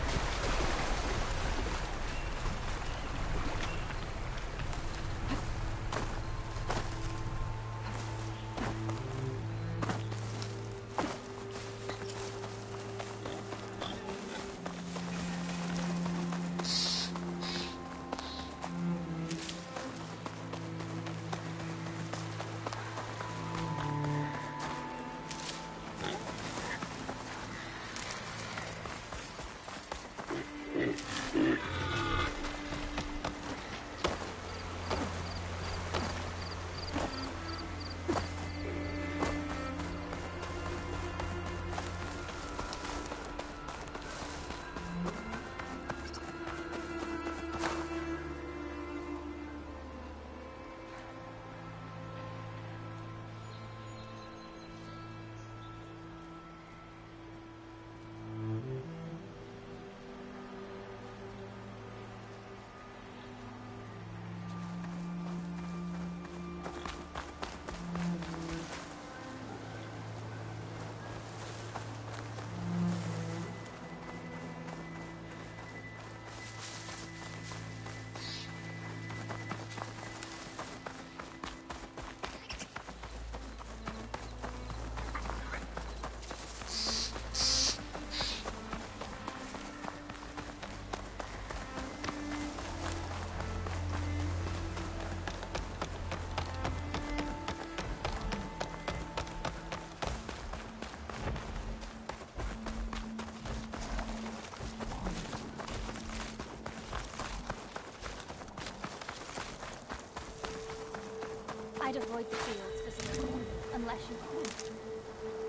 I'd avoid the fields for some corn, unless you want.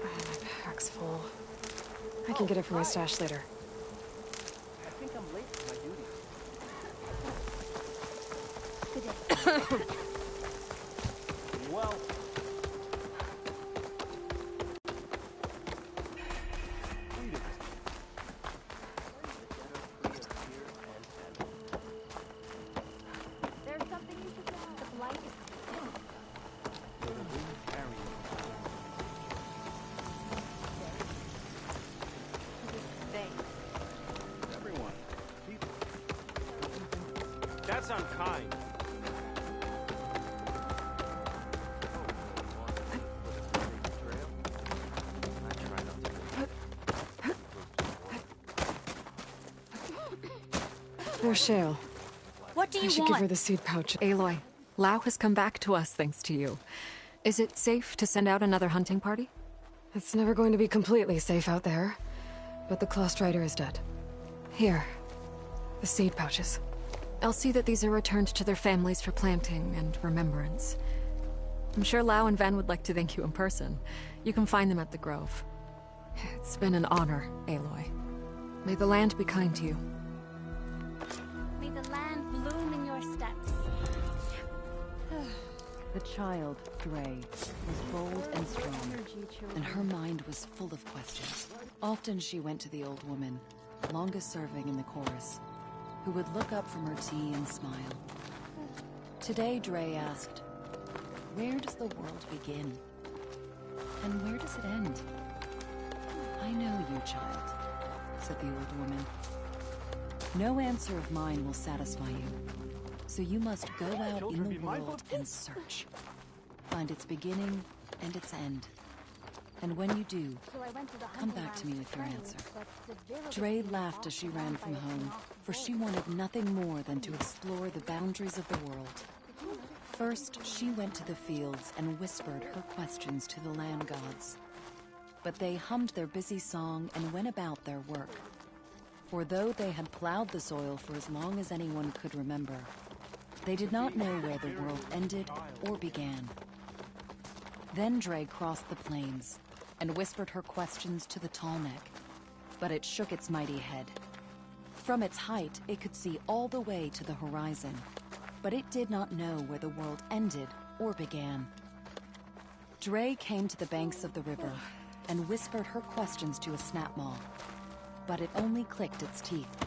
My pack's full. I can get it from my stash later. I think I'm late for my duty. Good day. Well... There's something you should know. The blight is... Everyone. People. That's unkind. There's Shale. What do you I should want? give her the seed pouch. Aloy, Lau has come back to us thanks to you. Is it safe to send out another hunting party? It's never going to be completely safe out there. But the Clost Rider is dead. Here. The seed pouches. I'll see that these are returned to their families for planting and remembrance. I'm sure Lau and Ven would like to thank you in person. You can find them at the Grove. It's been an honor, Aloy. May the land be kind to you. May the land bloom in your steps. The child, Dre, was bold and strong, and her mind was full of questions. Often she went to the old woman, longest serving in the chorus, who would look up from her tea and smile. Today, Dre asked, where does the world begin? And where does it end? I know you, child, said the old woman. No answer of mine will satisfy you. So you must go out in the world and search. Find its beginning and its end. And when you do, come back to me with your answer. Dre laughed as she ran from home, for she wanted nothing more than to explore the boundaries of the world. First, she went to the fields and whispered her questions to the land gods. But they hummed their busy song and went about their work. For though they had plowed the soil for as long as anyone could remember, they did not know where the world ended or began. Then Dre crossed the plains and whispered her questions to the Tallneck, but it shook its mighty head. From its height, it could see all the way to the horizon, but it did not know where the world ended or began. Dre came to the banks of the river and whispered her questions to a snapmaw, but it only clicked its teeth.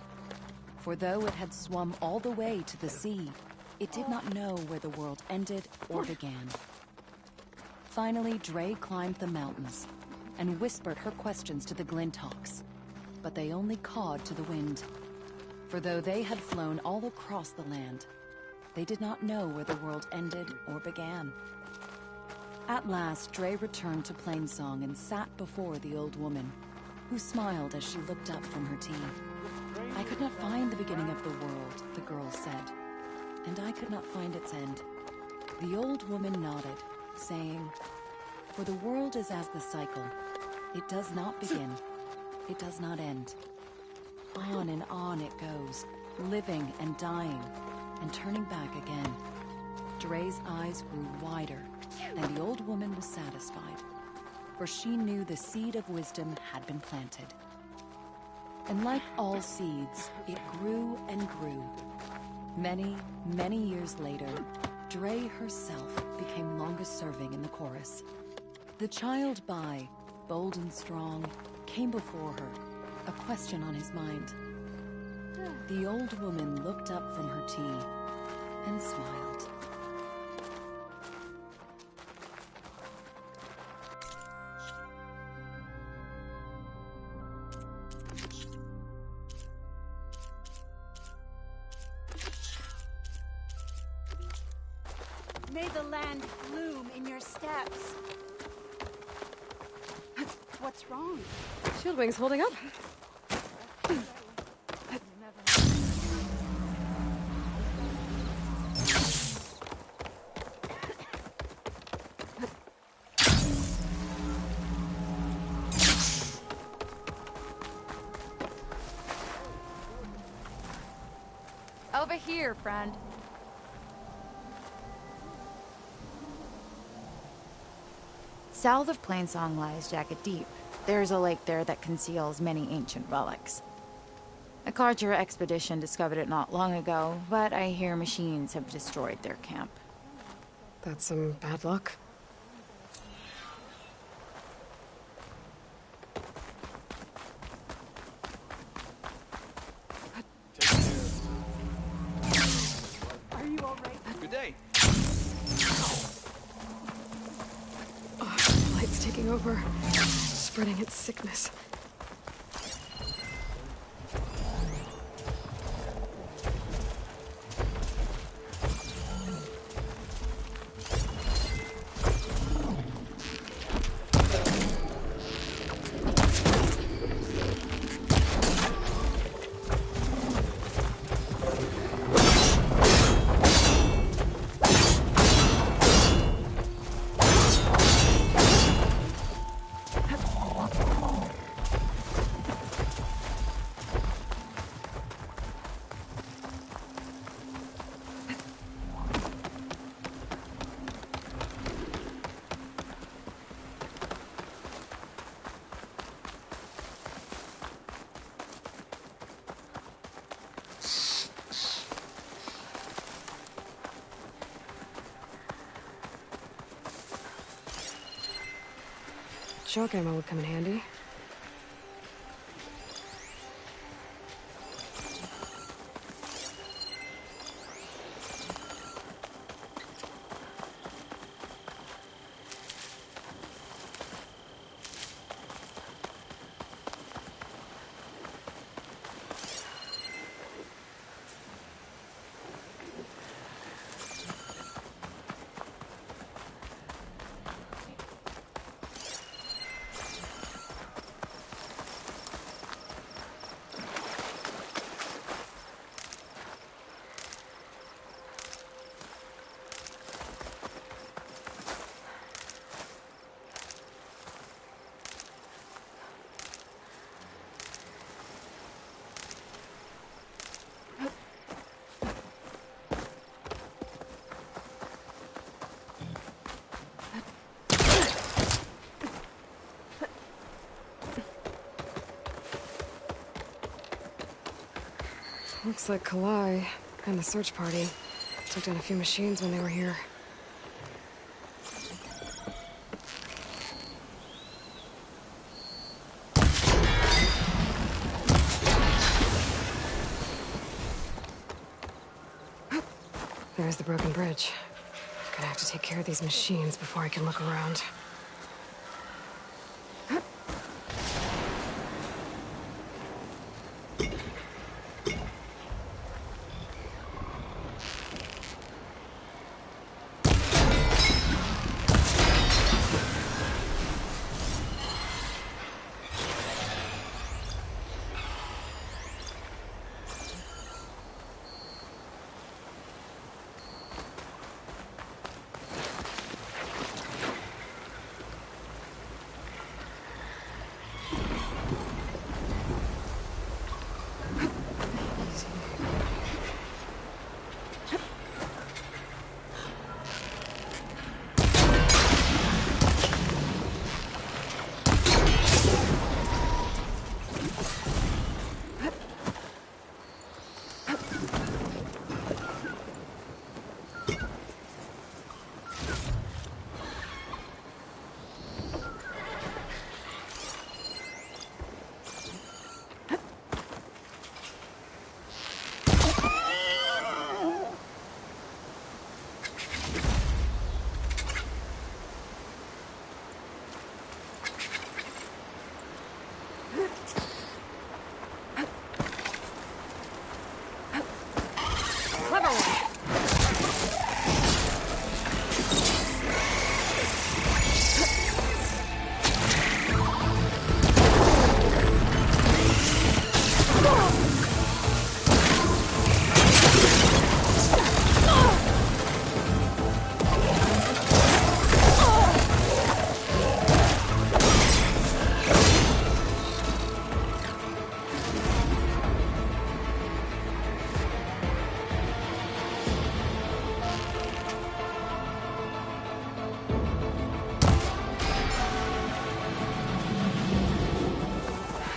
For though it had swum all the way to the sea, it did not know where the world ended or began. Finally, Dre climbed the mountains and whispered her questions to the Glinthawks, but they only cawed to the wind. For though they had flown all across the land, they did not know where the world ended or began. At last, Dre returned to Plainsong and sat before the old woman, who smiled as she looked up from her tea. I could not find the beginning of the world, the girl said, and I could not find its end. The old woman nodded, saying, "For the world is as the cycle. It does not begin. It does not end. On and on it goes, living and dying, and turning back again." Dre's eyes grew wider, and the old woman was satisfied, for she knew the seed of wisdom had been planted. And like all seeds, it grew and grew. Many, many years later, Dre herself became longest serving in the chorus. The child Bai, bold and strong, came before her, a question on his mind. The old woman looked up from her tea and smiled. May the land bloom in your steps. What's wrong? Shieldwing's holding up. Over here, friend. South of Plainsong lies Jagged Deep. There's a lake there that conceals many ancient relics. A Carter expedition discovered it not long ago, but I hear machines have destroyed their camp. That's some bad luck. Are you all right? Good day. Oh, the light's taking over, spreading its sickness. Shock ammo would come in handy. Looks like Kalai and the search party took down a few machines when they were here. There's the broken bridge. Gonna have to take care of these machines before I can look around.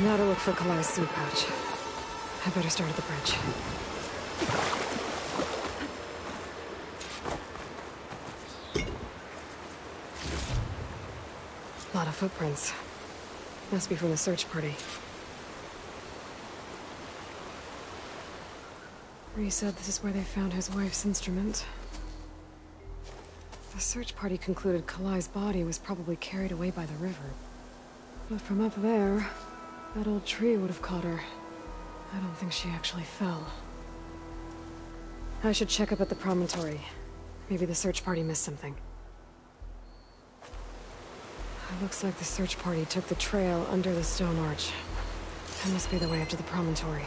Now to look for Kalai's suit pouch. I better start at the bridge. A lot of footprints. Must be from the search party. Rhys said this is where they found his wife's instrument. The search party concluded Kalai's body was probably carried away by the river. But from up there, that old tree would have caught her. I don't think she actually fell. I should check up at the promontory. Maybe the search party missed something. It looks like the search party took the trail under the stone arch. That must be the way up to the promontory.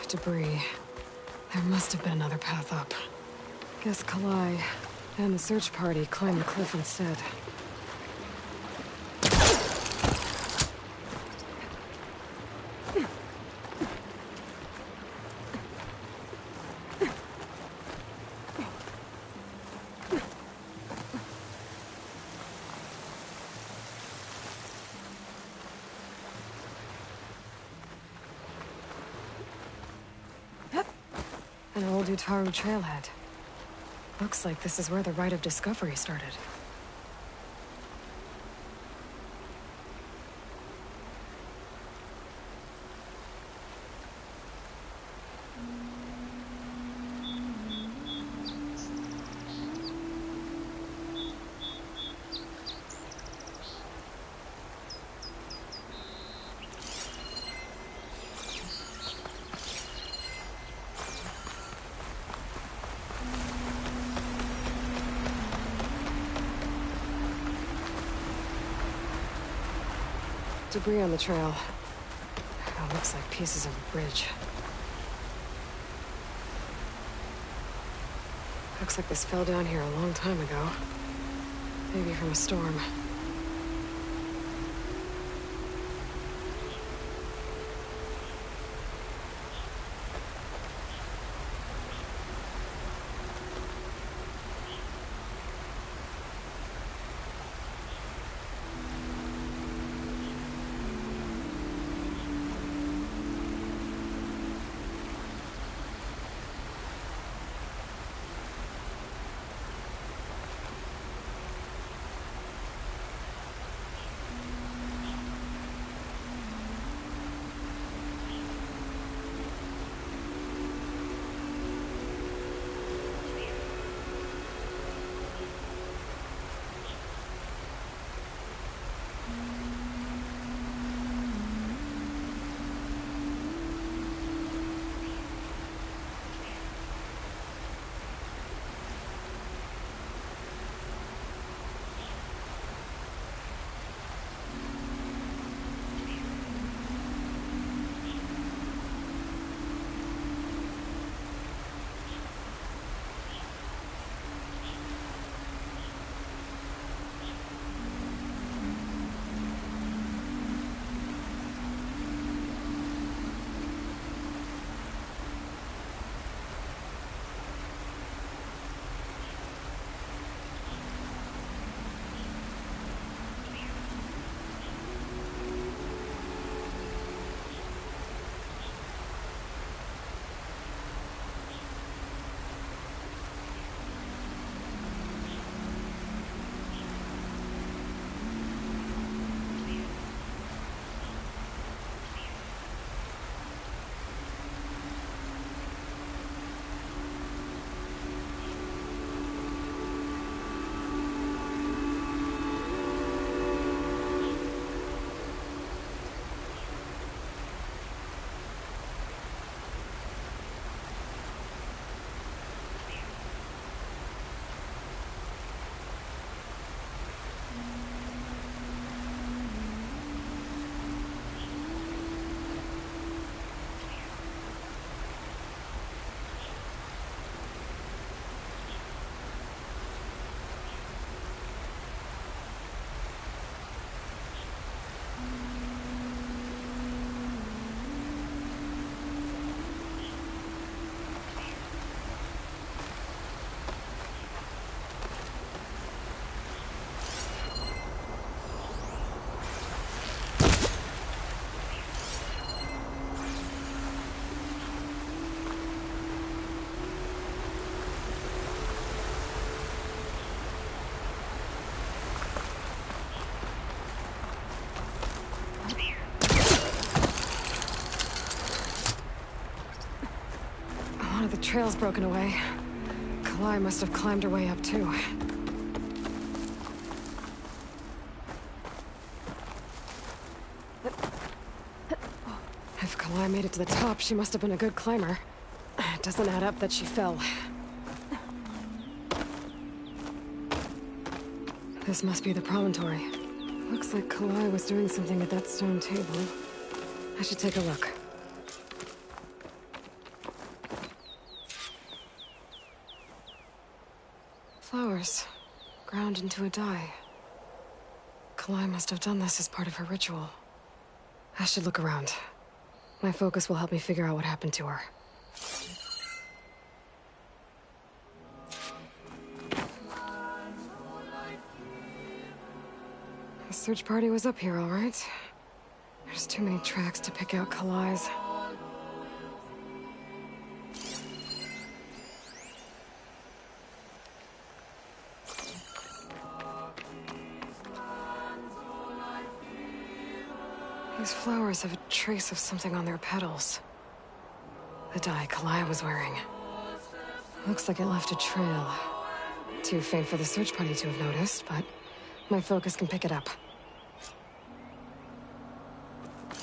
Debris. There must have been another path up. Guess Kalai and the search party climbed the cliff instead. An old Utaru trailhead. Looks like this is where the Rite of Discovery started. Debris on the trail. Oh, looks like pieces of a bridge. Looks like this fell down here a long time ago. Maybe from a storm. The trail's broken away. Kalai must have climbed her way up, too. If Kalai made it to the top, she must have been a good climber. It doesn't add up that she fell. This must be the promontory. Looks like Kalai was doing something at that stone table. I should take a look. Flowers, ground into a dye. Kalai must have done this as part of her ritual. I should look around. My focus will help me figure out what happened to her. The search party was up here, all right. There's too many tracks to pick out Kalai's. These flowers have a trace of something on their petals. The dye Kalai was wearing. Looks like it left a trail. Too faint for the search party to have noticed, but my focus can pick it up.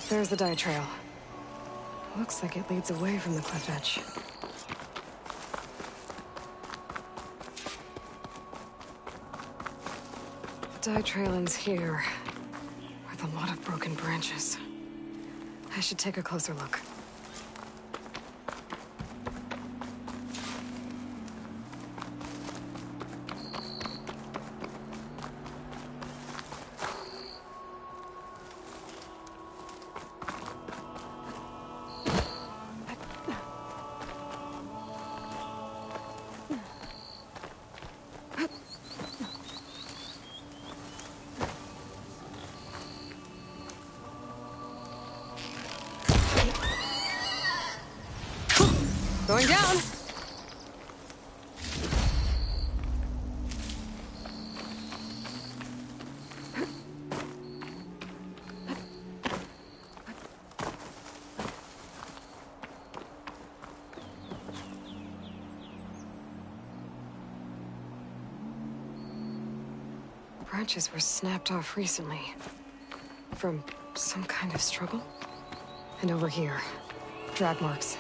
There's the dye trail. Looks like it leads away from the cliff edge. The dye trail ends here, where with a lot of broken branches. I should take a closer look. Going down! Branches were snapped off recently. From some kind of struggle? And over here, drag marks.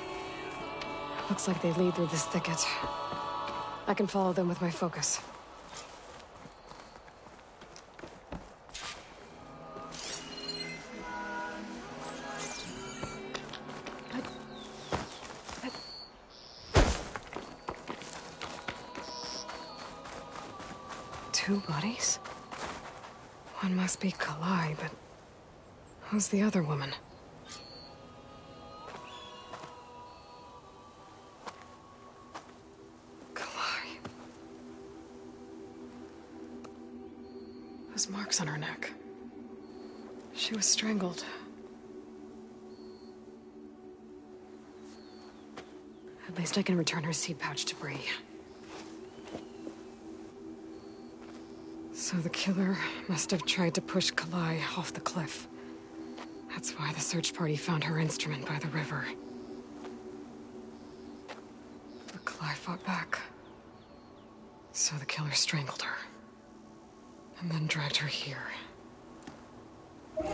Looks like they lead through this thicket. I can follow them with my focus. Two bodies? One must be Kalai, but who's the other woman? Those marks on her neck. She was strangled. At least I can return her seed pouch to Bree. So the killer must have tried to push Kalai off the cliff. That's why the search party found her instrument by the river. But Kalai fought back. So the killer strangled her. And then dragged her here. Well,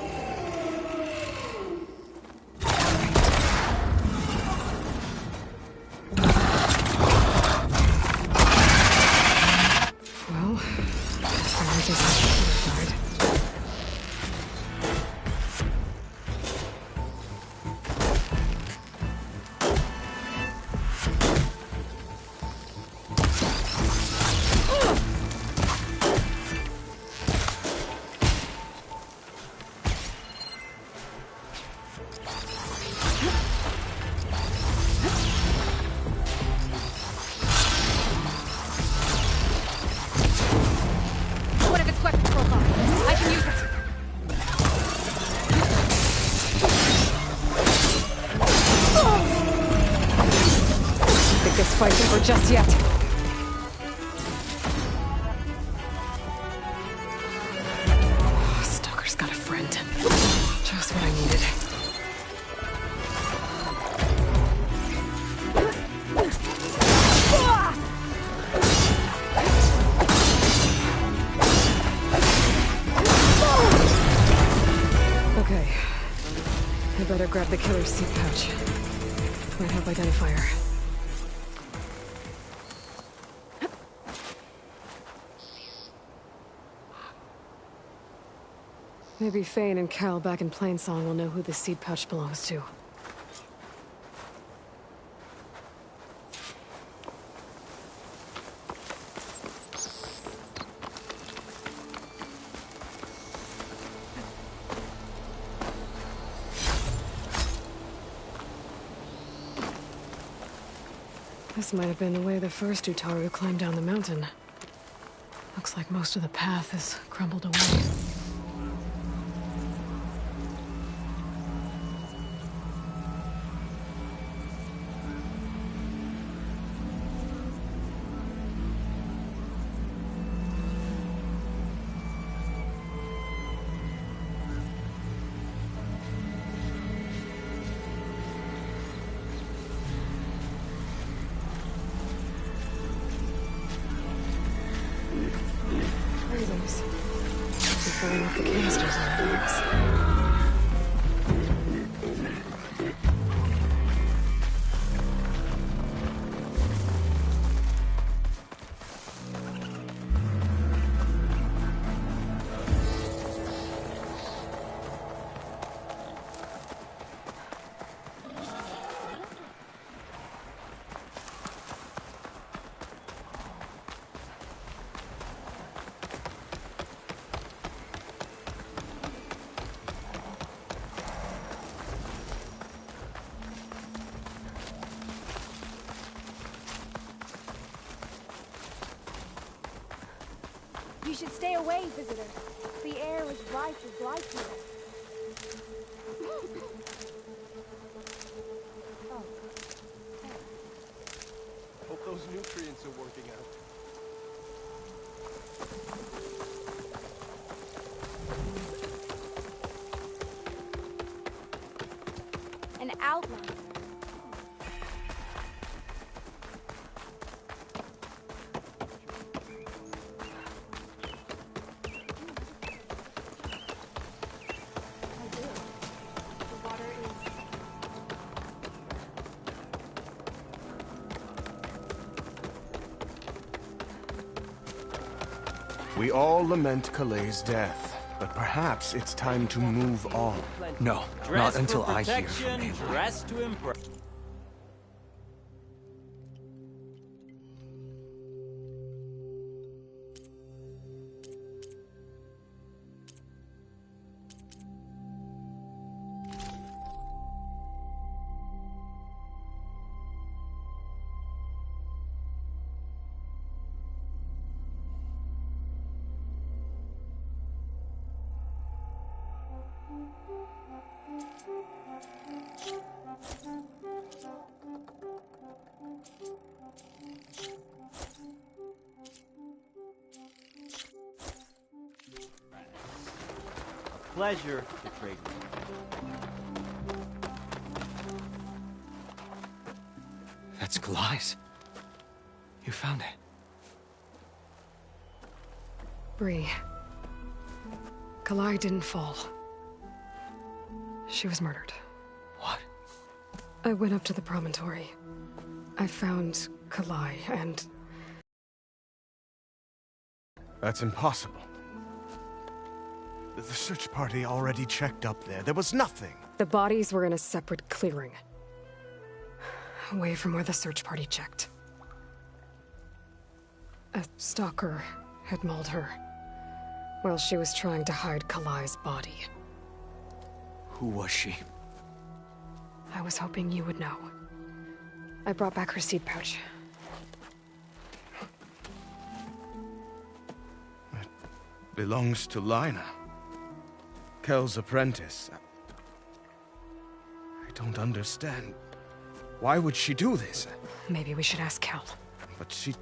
I guess I should have died. Fight's over just yet. Stalker's got a friend. Just what I needed. Okay. I better grab the killer's seed pouch. Might help identify her. Maybe Fane and Cal back in Plainsong will know who the seed pouch belongs to. This might have been the way the first Utaru climbed down the mountain. Looks like most of the path is crumbled away. Filling up the canisters on the rocks. You should stay away, visitor. The air is rife with life here. Hope those nutrients are working out. An outline. We all lament Kalae's death, but perhaps it's time to move on. No, not until I hear from him. Dress to impress. Pleasure to trade with you. That's Kalai's. You found it. Bree. Kalai didn't fall. She was murdered. What? I went up to the promontory. I found Kalai and... That's impossible. The search party already checked up there. There was nothing. The bodies were in a separate clearing. Away from where the search party checked. A stalker had mauled her while she was trying to hide Kalai's body. Who was she? I was hoping you would know. I brought back her seed pouch. It belongs to Lina. Kel's apprentice. I don't understand. Why would she do this? Maybe we should ask Kel. But she...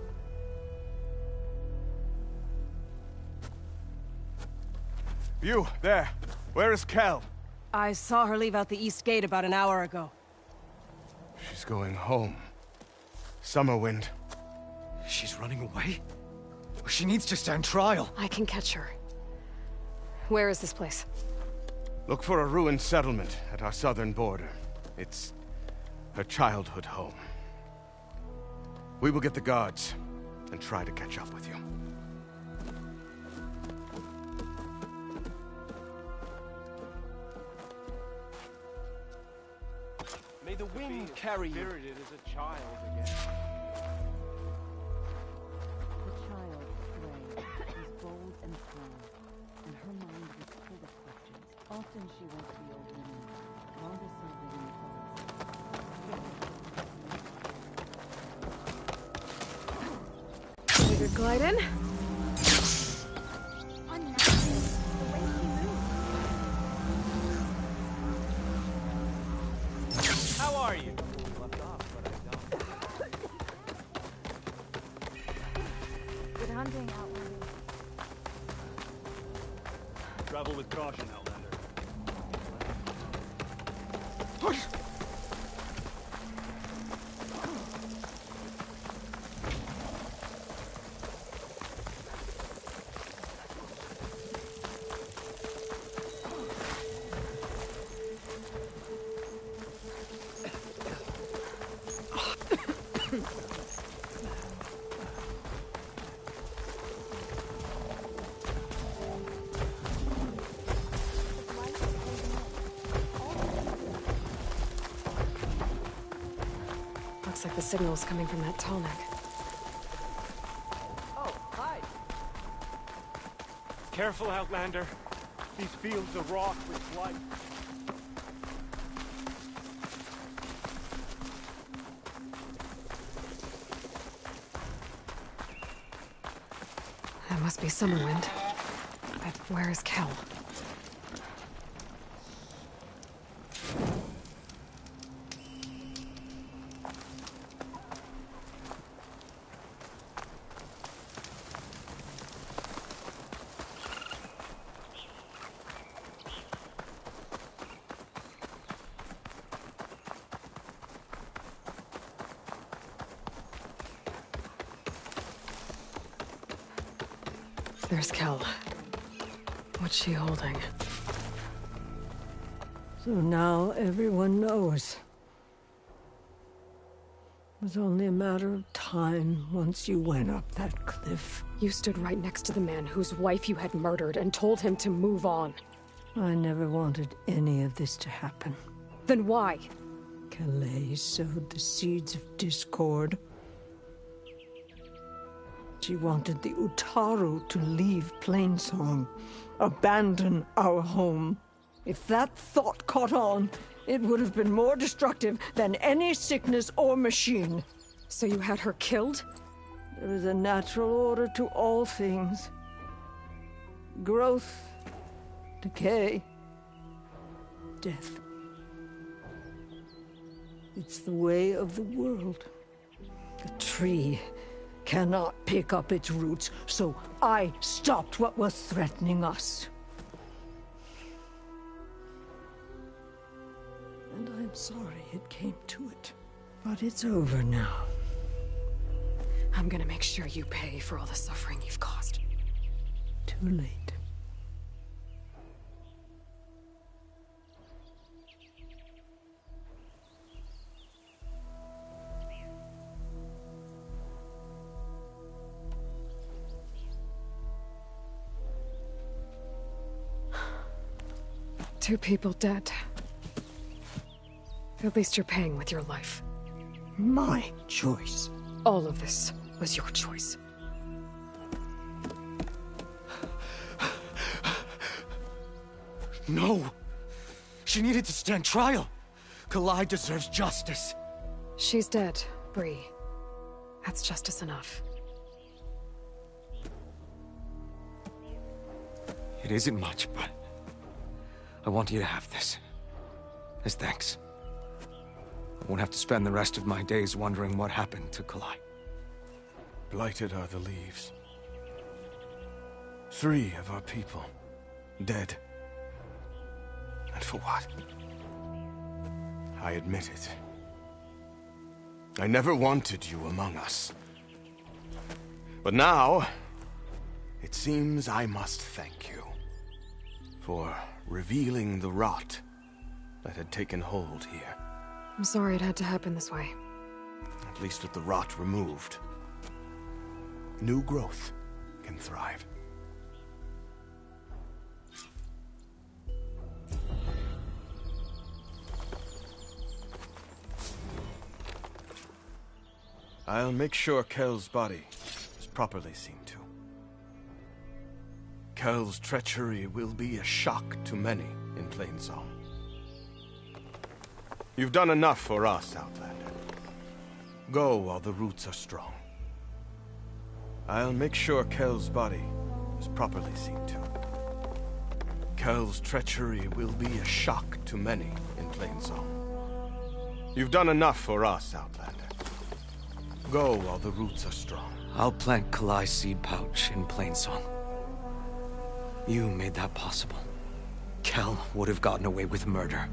You, there. Where is Kel? I saw her leave out the east gate about an hour ago. She's going home. Summerwind. She's running away? She needs to stand trial. I can catch her. Where is this place? Look for a ruined settlement at our southern border. It's her childhood home. We will get the guards and try to catch up with you. May the wind carry you. Spirited as a child again. The child, Rey, was bold and strong, and her mind was full of questions. Often she went to the old women, longer something in the forest. Figured glide in. How are you? Good hunting, Outlander. Travel with caution, Outlander. Looks like the signal's coming from that tall neck. Oh, hi. Careful, Outlander. These fields are wrought with life. That must be Summerwind. But where is Kel? There's Kel. What's she holding? So now everyone knows. It was only a matter of time once you went up that cliff. You stood right next to the man whose wife you had murdered and told him to move on. I never wanted any of this to happen. Then why? Calais sowed the seeds of discord. She wanted the Utaru to leave Plainsong, abandon our home. If that thought caught on, it would have been more destructive than any sickness or machine. So you had her killed? There is a natural order to all things. Growth, decay, death. It's the way of the world. The tree cannot pick up its roots, so I stopped what was threatening us. And I'm sorry it came to it. But it's over now. I'm gonna make sure you pay for all the suffering you've caused. Too late. Two people dead. At least you're paying with your life. My choice. All of this was your choice. No! She needed to stand trial! Kalai deserves justice. She's dead, Bree. That's justice enough. It isn't much, but I want you to have this. As thanks. I won't have to spend the rest of my days wondering what happened to Kalai. Blighted are the leaves. 3 of our people, dead. And for what? I admit it. I never wanted you among us. But now, it seems I must thank you for revealing the rot that had taken hold here. I'm sorry it had to happen this way. At least with the rot removed, new growth can thrive. I'll make sure Kel's body is properly seen to. Kel's treachery will be a shock to many in Plainsong. You've done enough for us, Outlander. Go while the roots are strong. I'll make sure Kel's body is properly seen to. Kel's treachery will be a shock to many in Plainsong. You've done enough for us, Outlander. Go while the roots are strong. I'll plant Kalai's seed pouch in Plainsong. You made that possible. Kel would have gotten away with murder.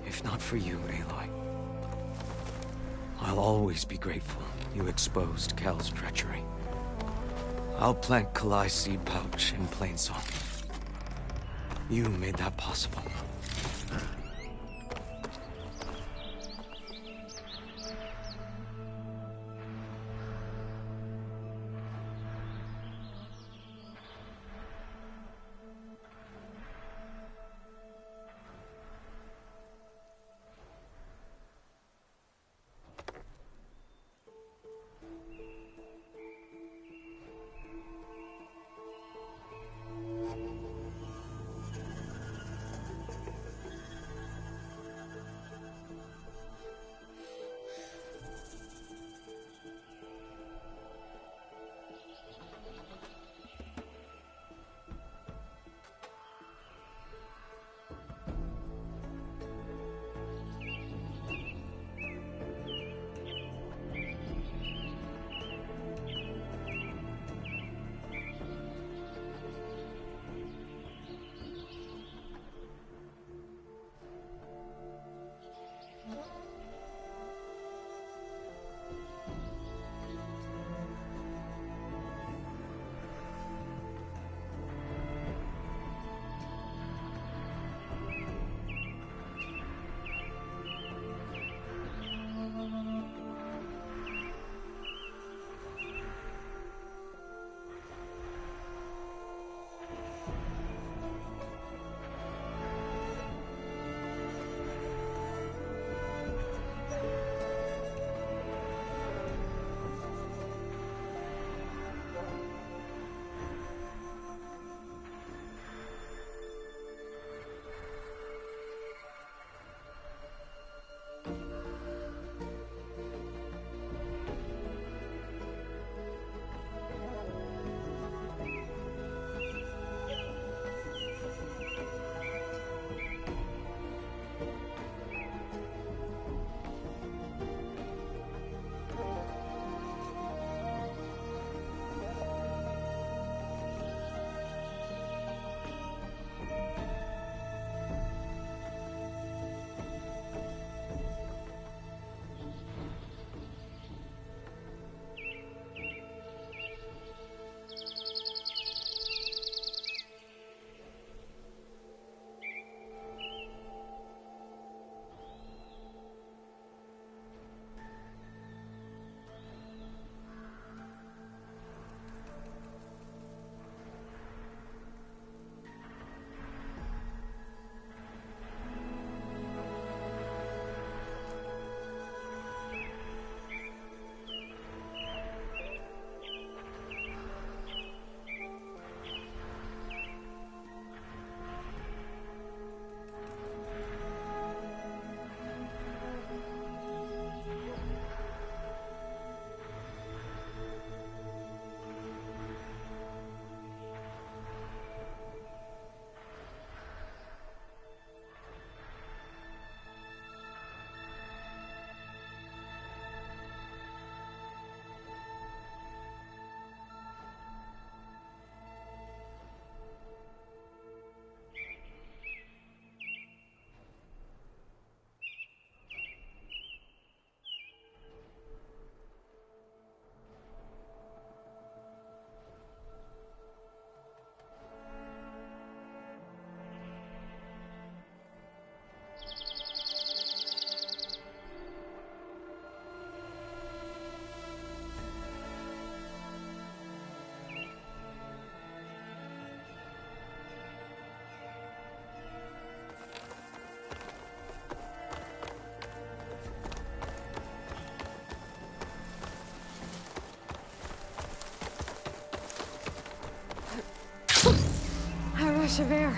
If not for you, Aloy, I'll always be grateful you exposed Kel's treachery. I'll plant Kalai's seed pouch in Plainsong. You made that possible. fresh of air.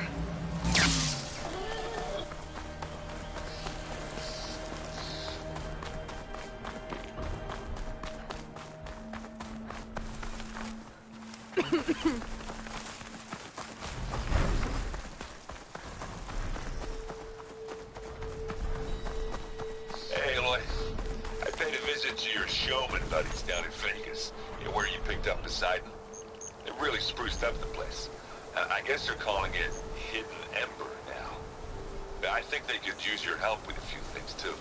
Hey, Aloy. I paid a visit to your showman buddies down in Vegas, where you picked up Poseidon. They really spruced up the place. I guess they're calling it Hidden Ember now. I think they could use your help with a few things, too.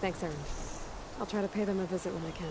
Thanks, Aaron. I'll try to pay them a visit when I can.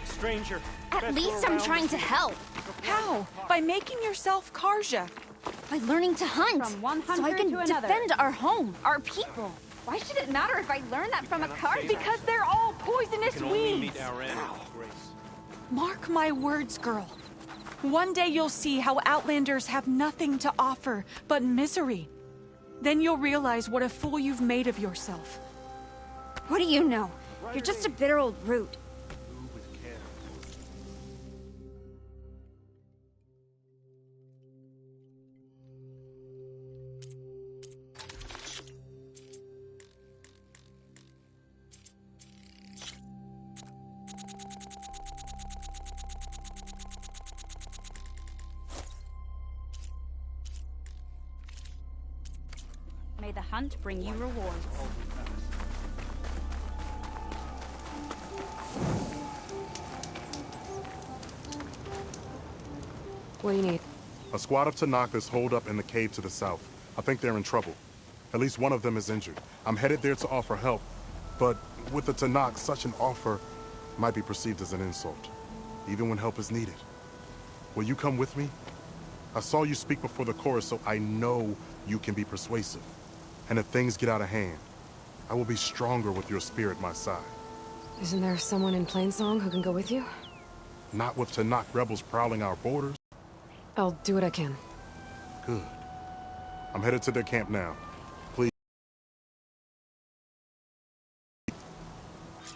Stranger. At least I'm trying to help. How? By making yourself Karja. By learning to hunt. From one so I hunter can to another. defend our home, our people. Why should it matter if I learn that from a card? Because they're all poisonous Can only weeds. meet our end with grace. Mark my words, girl. One day you'll see how Outlanders have nothing to offer but misery. Then you'll realize what a fool you've made of yourself. What do you know? You're just a bitter old root. May the hunt bring you rewards. What do you need? A squad of Tanakas holed up in the cave to the south. I think they're in trouble. At least one of them is injured. I'm headed there to offer help. But with the Tanakh, such an offer might be perceived as an insult, even when help is needed. Will you come with me? I saw you speak before the chorus, so I know you can be persuasive. And if things get out of hand, I will be stronger with your spear at my side. Isn't there someone in Plainsong who can go with you? Not with Tenakth rebels prowling our borders. I'll do what I can. Good. I'm headed to their camp now. Please.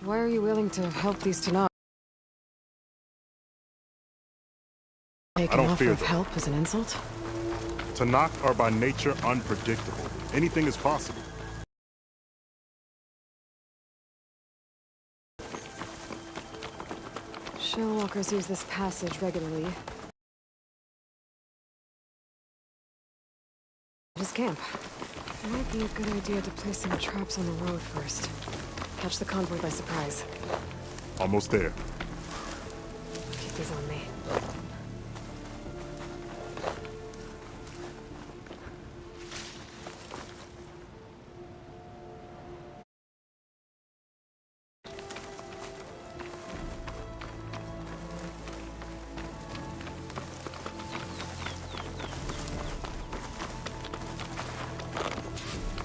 Why are you willing to help these Tenakth? Make an offer of help as an insult? Tenakth are by nature unpredictable. Anything is possible. Shellwalkers use this passage regularly. His camp. It might be a good idea to place some traps on the road first. Catch the convoy by surprise. Almost there. Keep these on me.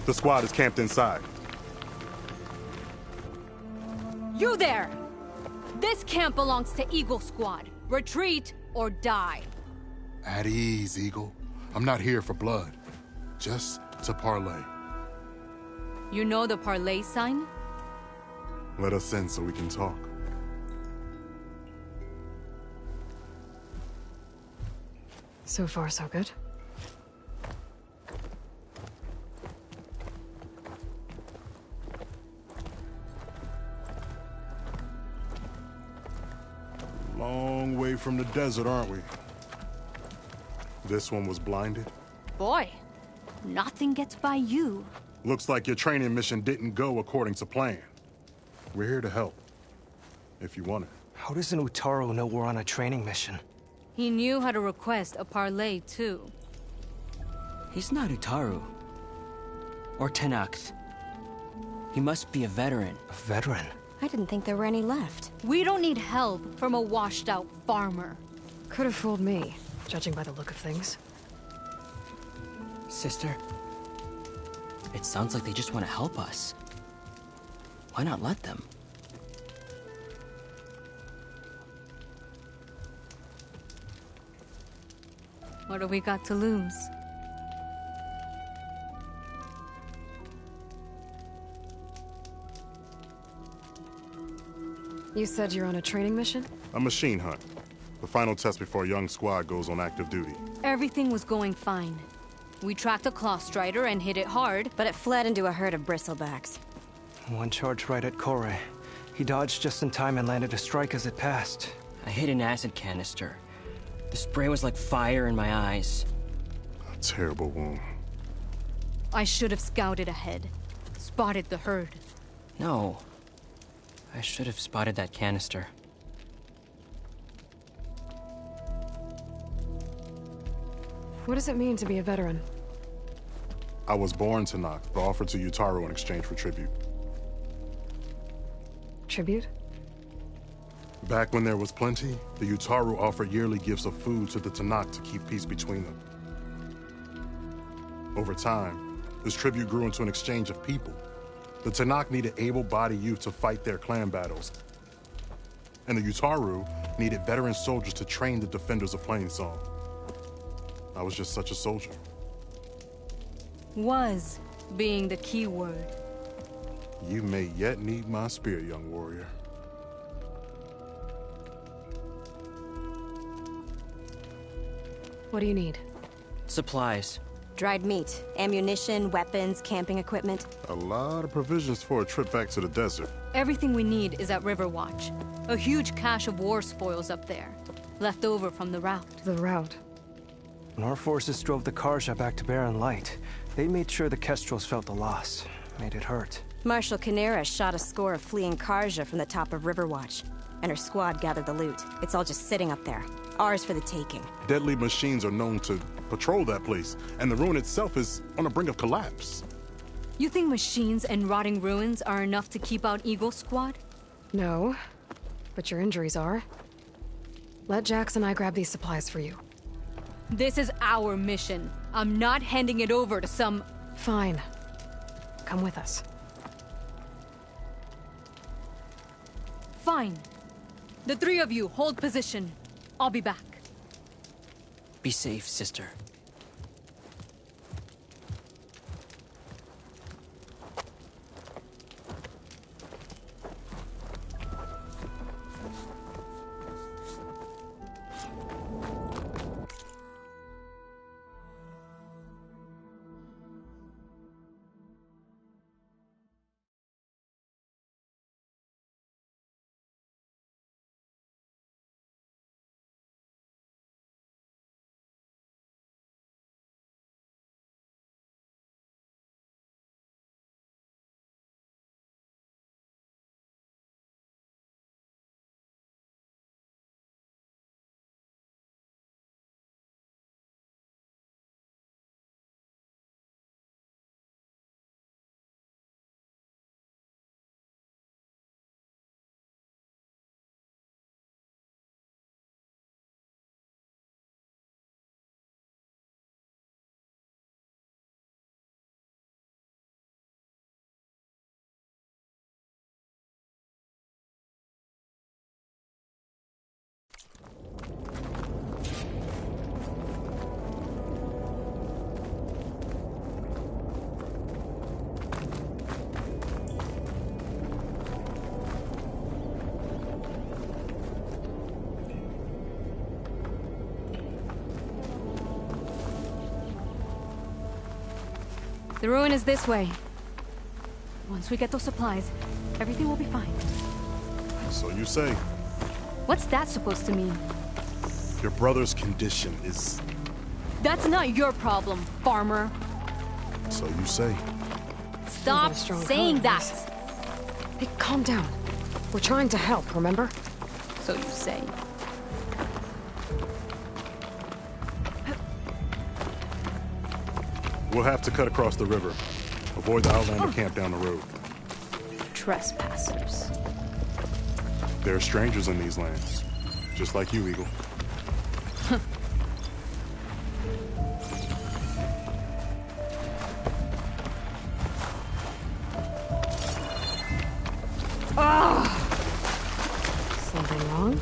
The squad is camped inside. You there! This camp belongs to Eagle Squad. Retreat or die. At ease, Eagle. I'm not here for blood. Just to parlay. You know the parlay sign? Let us in so we can talk. So far, so good. Long way from the desert, aren't we? This one was blinded? Boy, nothing gets by you. Looks like your training mission didn't go according to plan. We're here to help, if you want it. How does an Utaru know we're on a training mission? He knew how to request a parlay, too. He's not Utaru. Or Tenakth. He must be a veteran. A veteran? I didn't think there were any left. We don't need help from a washed-out farmer. Could have fooled me, judging by the look of things. Sister, it sounds like they just want to help us. Why not let them? What do we got to lose? You said you're on a training mission? A machine hunt. The final test before a young squad goes on active duty. Everything was going fine. We tracked a claw strider and hit it hard, but it fled into a herd of bristlebacks. One charge right at Kore. He dodged just in time and landed a strike as it passed. I hit an acid canister. The spray was like fire in my eyes. A terrible wound. I should have scouted ahead. Spotted the herd. No. I should have spotted that canister. What does it mean to be a veteran? I was born Tenakth, but offered to Utaru in exchange for tribute. Tribute? Back when there was plenty, the Utaru offered yearly gifts of food to the Tenakth to keep peace between them. Over time, this tribute grew into an exchange of people. The Tenakth needed able-bodied youth to fight their clan battles. And the Utaru needed veteran soldiers to train the defenders of Plainsong. I was just such a soldier. Was being the key word. You may yet need my spear, young warrior. What do you need? Supplies. Dried meat, ammunition, weapons, camping equipment. A lot of provisions for a trip back to the desert. Everything we need is at Riverwatch. A huge cache of war spoils up there. Left over from the rout. The rout? When our forces drove the Karja back to Barren Light, they made sure the Kestrels felt the loss. Made it hurt. Marshal Canera shot a score of fleeing Karja from the top of Riverwatch. And her squad gathered the loot. It's all just sitting up there. Ours for the taking. Deadly machines are known to patrol that place, and the ruin itself is on the brink of collapse. You think machines and rotting ruins are enough to keep out Eagle Squad? No. but your injuries are. Let Jax and I grab these supplies for you. This is our mission. I'm not handing it over to some... Fine. Come with us. Fine. The three of you hold position. I'll be back. Be safe, sister. The ruin is this way. Once we get those supplies, everything will be fine. So you say. What's that supposed to mean? Your brother's condition is... That's not your problem, farmer. So you say. Stop saying that! Hey, calm down. We're trying to help, remember? So you say. We'll have to cut across the river. Avoid the Outlander camp down the road. Trespassers. There are strangers in these lands. Just like you, Eagle. Something wrong?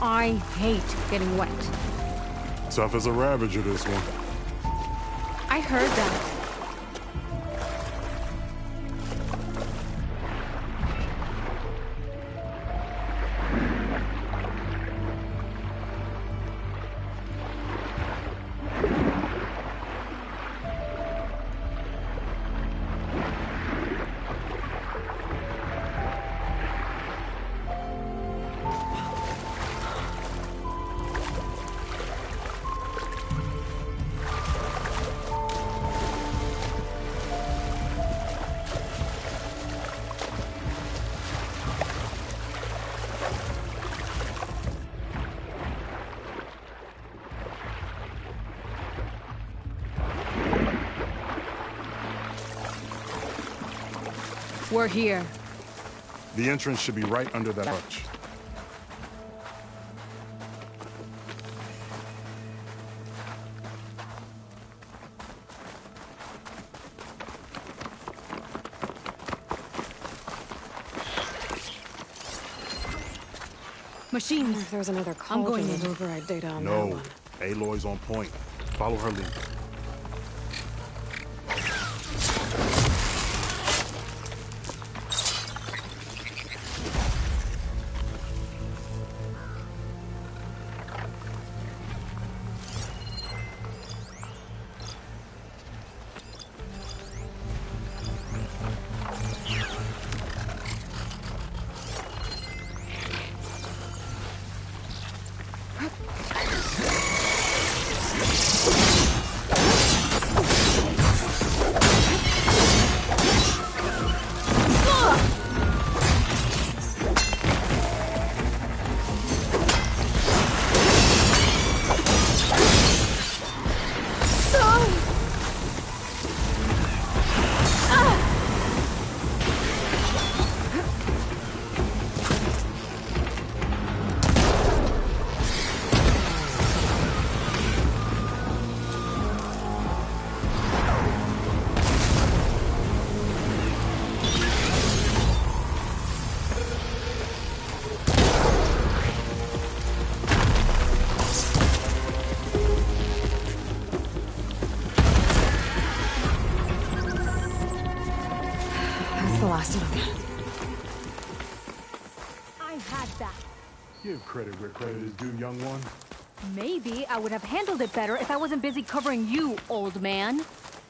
I hate getting wet. Tough as a Ravager, this one. I heard that. We're here. The entrance should be right under that arch. Machines. If there's another call, I'm going with in. override data on that No. one. Aloy's on point. Follow her lead. blasted him. I had that. Give credit where credit is due, young one. Maybe I would have handled it better if I wasn't busy covering you, old man.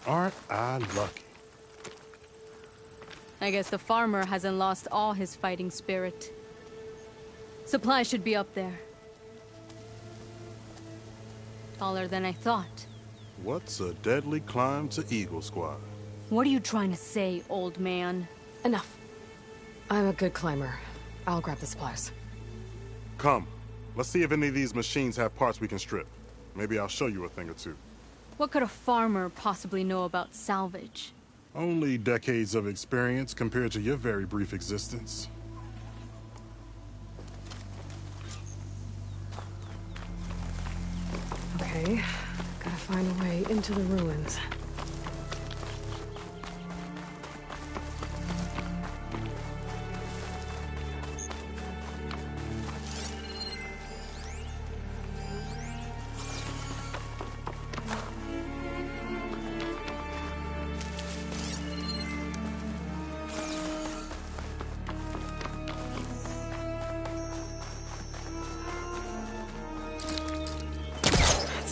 Aren't I lucky? I guess the farmer hasn't lost all his fighting spirit. Supplies should be up there. Taller than I thought. What's a deadly climb to Eagle Squad? What are you trying to say, old man? Enough. I'm a good climber. I'll grab the supplies. Come. Let's see if any of these machines have parts we can strip. Maybe I'll show you a thing or two. What could a farmer possibly know about salvage? Only decades of experience compared to your very brief existence. Okay, gotta find a way into the ruins.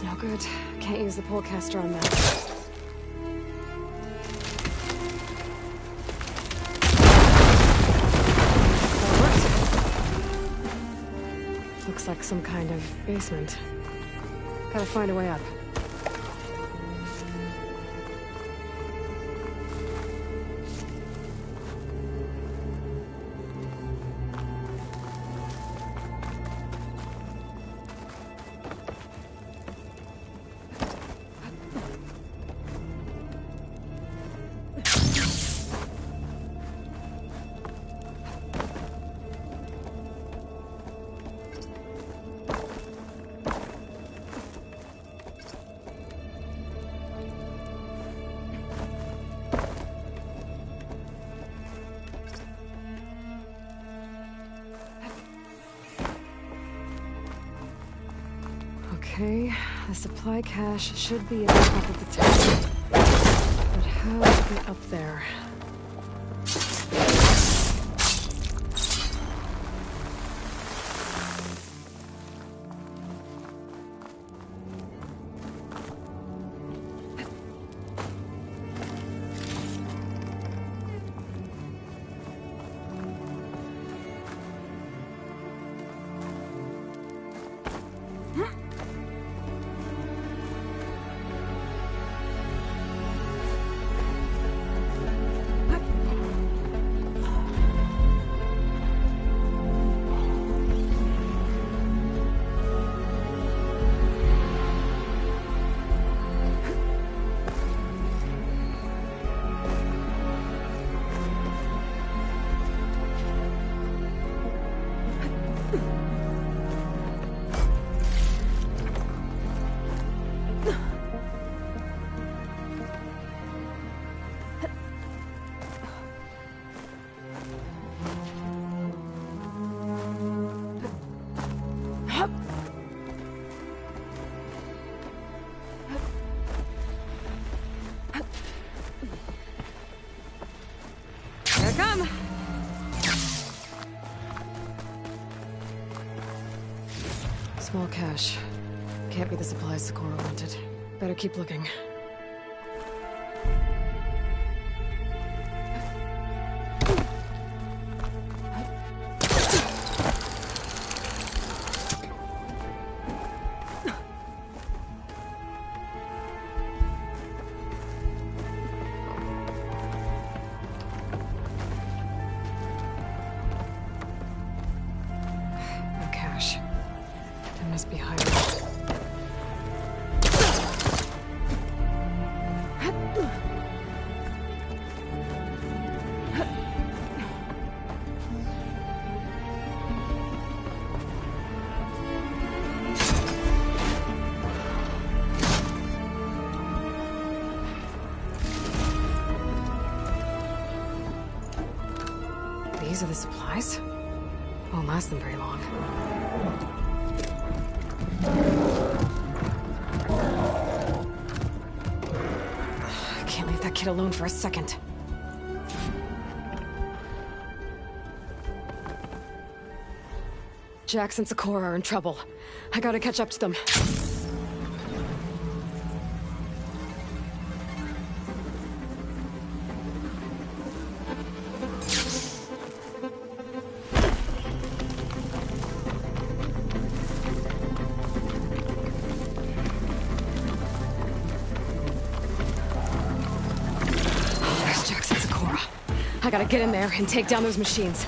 No good. Can't use the polecaster on that. That worked. Looks like some kind of basement. Gotta find a way up. Okay, the supply cache should be at the top of the tower. But how to get up there? Come! Small cache. Can't be the supplies Socorro wanted. Better keep looking. Must be higher. These are the supplies? Won't last them very long. Can't leave that kid alone for a second. Jax and Sakura are in trouble. I gotta catch up to them. There's Jax and Sakura. I gotta get in there and take down those machines.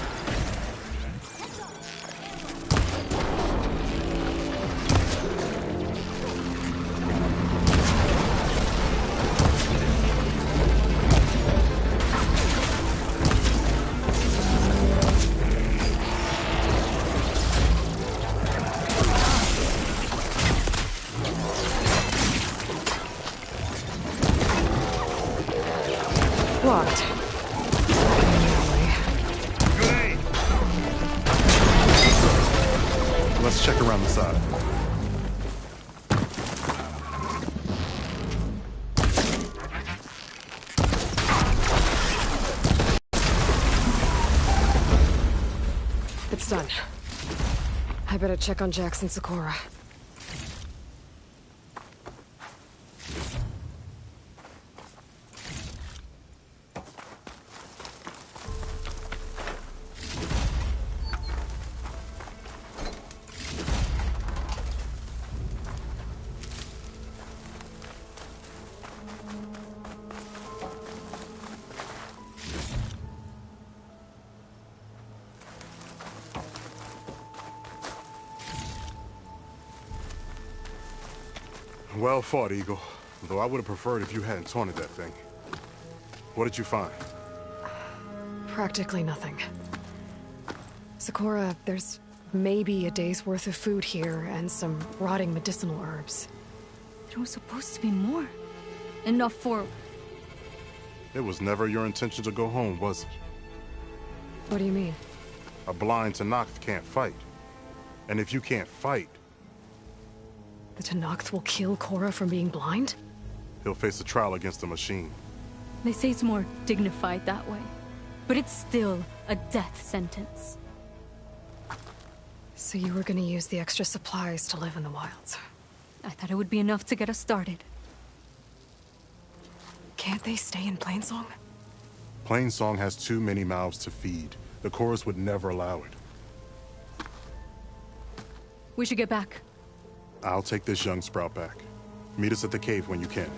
Blocked. Let's check around the side. It's done. I better check on Jax and Sakura. Well fought, Eagle. Though I would have preferred if you hadn't taunted that thing. What did you find? Practically nothing. Sakura, there's maybe a day's worth of food here and some rotting medicinal herbs. There was supposed to be more. Enough for... It was never your intention to go home, was it? What do you mean? A blind Tenakth can't fight. And if you can't fight... The Tenakth will kill Korra from being blind? He'll face a trial against the machine. They say it's more dignified that way. But it's still a death sentence. So you were gonna use the extra supplies to live in the wilds? I thought it would be enough to get us started. Can't they stay in Plainsong? Plainsong has too many mouths to feed. The chorus would never allow it. We should get back. I'll take this young sprout back. Meet us at the cave when you can.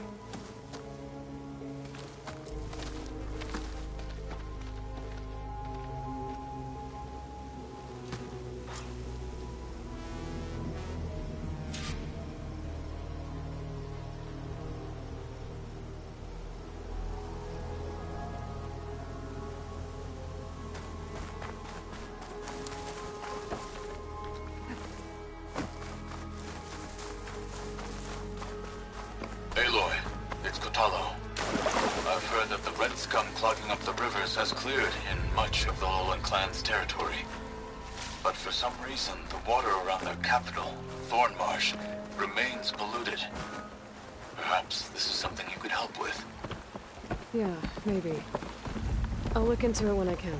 Aloy, it's Kotallo. I've heard that the red scum clogging up the rivers has cleared in much of the Alolan clan's territory. But for some reason, the water around their capital, Thornmarsh, remains polluted. Perhaps this is something you could help with. Yeah, maybe. I'll look into it when I can.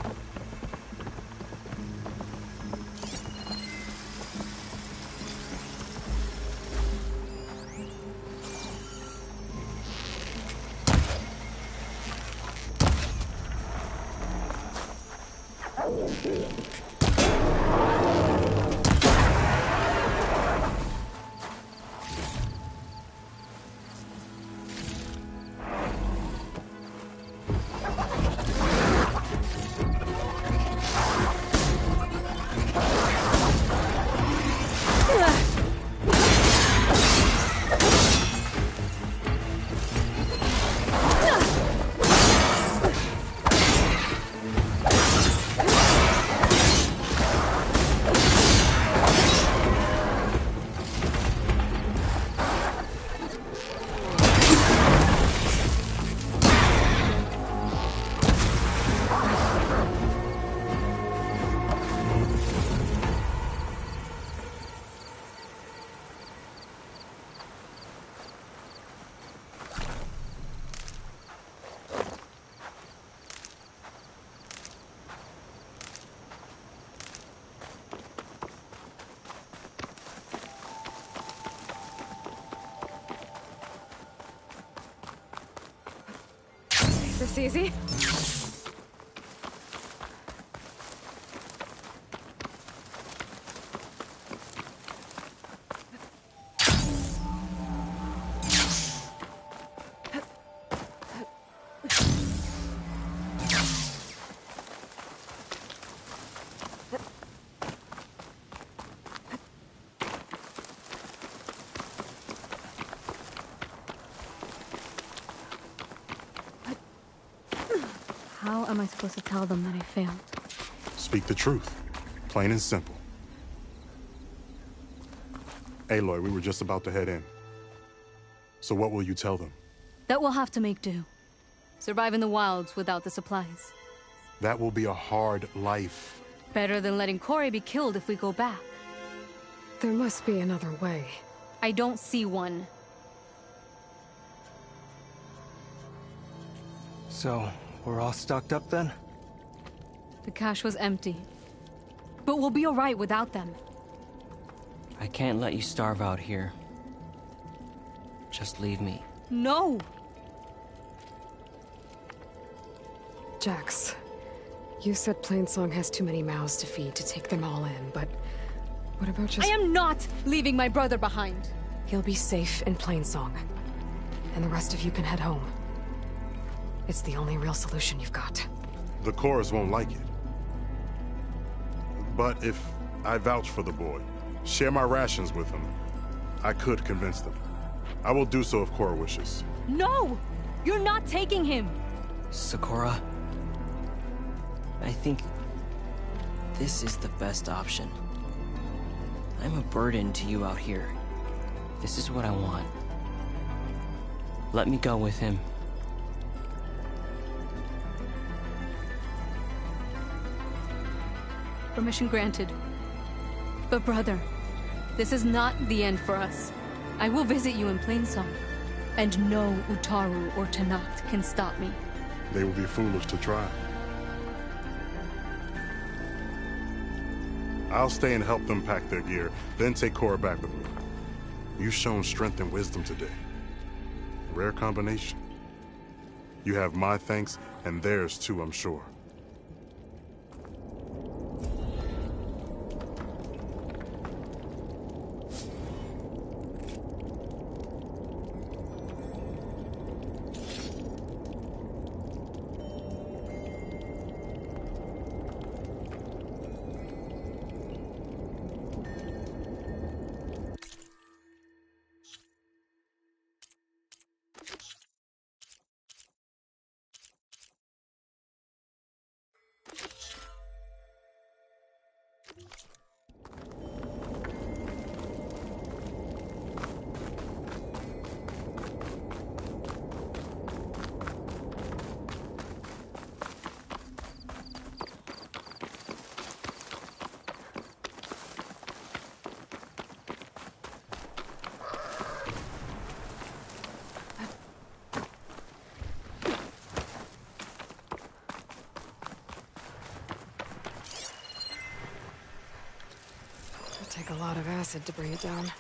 This easy? How am I supposed to tell them that I failed? Speak the truth. Plain and simple. Aloy, we were just about to head in. So what will you tell them? That we'll have to make do. Survive in the wilds without the supplies. That will be a hard life. Better than letting Corey be killed if we go back. There must be another way. I don't see one. So, we're all stocked up then? The cache was empty. But we'll be alright without them. I can't let you starve out here. Just leave me. No! Jax, you said Plainsong has too many mouths to feed to take them all in, but what about just— I am not leaving my brother behind! He'll be safe in Plainsong, and the rest of you can head home. It's the only real solution you've got. The Chorus won't like it. But if I vouch for the boy, share my rations with him, I could convince them. I will do so if Cora wishes. No! You're not taking him! Sakura, I think this is the best option. I'm a burden to you out here. This is what I want. Let me go with him. Permission granted. But brother, this is not the end for us. I will visit you in Plainsong, and no Utaru or Tenakth can stop me. They will be foolish to try. I'll stay and help them pack their gear, then take Cora back with me. You've shown strength and wisdom today. Rare combination. You have my thanks, and theirs too, I'm sure. It'll take a lot of acid to bring it down.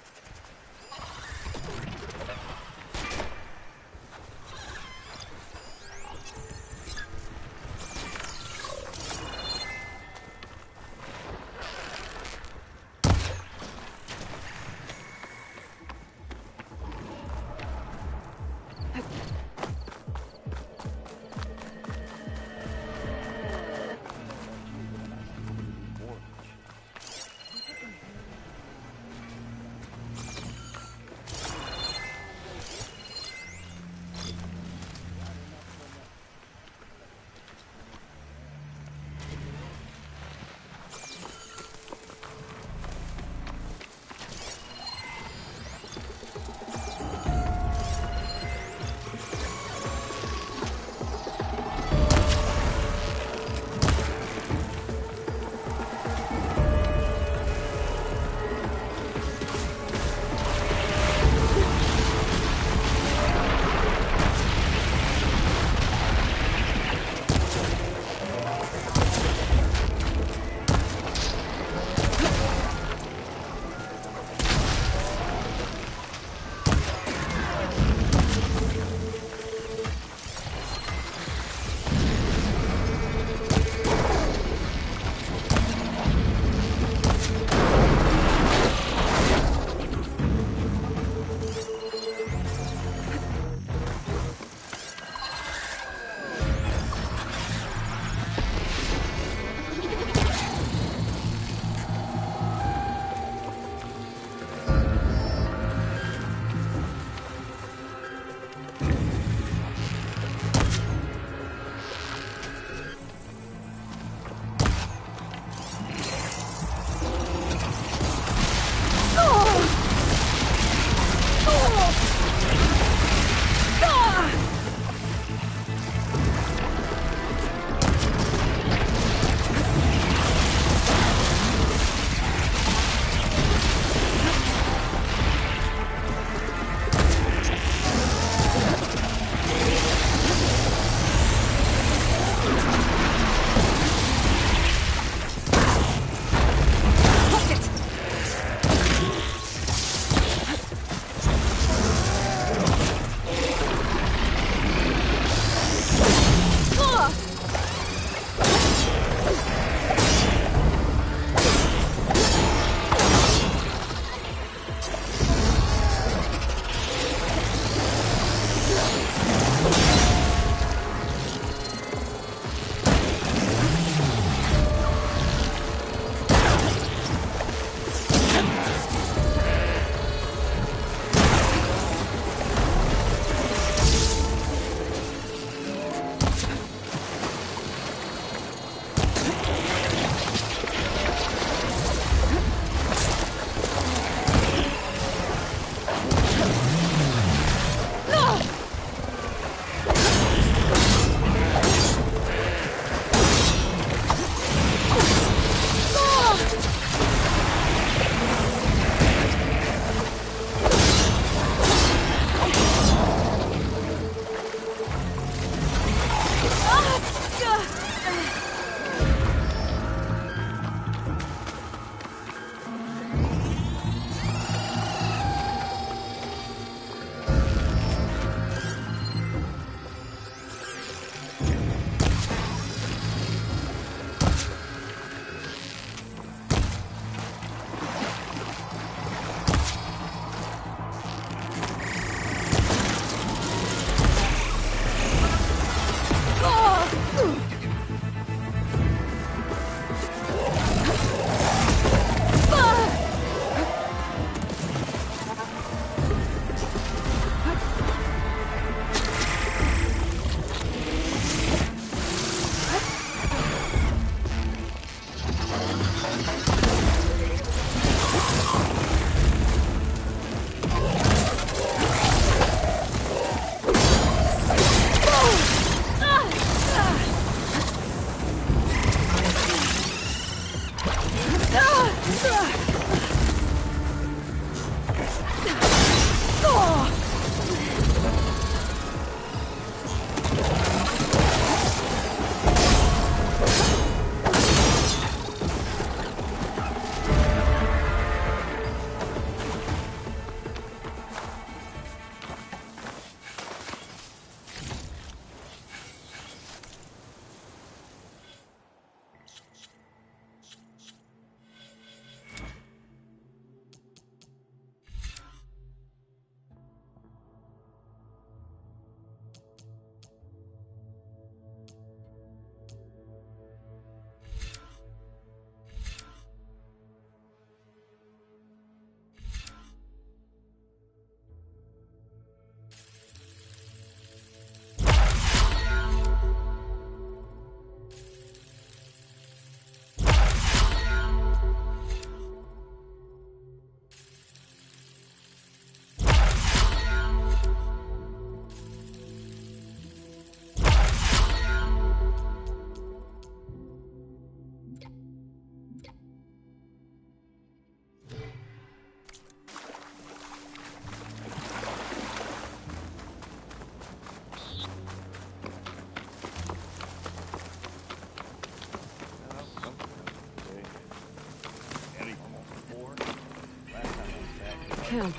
Camp.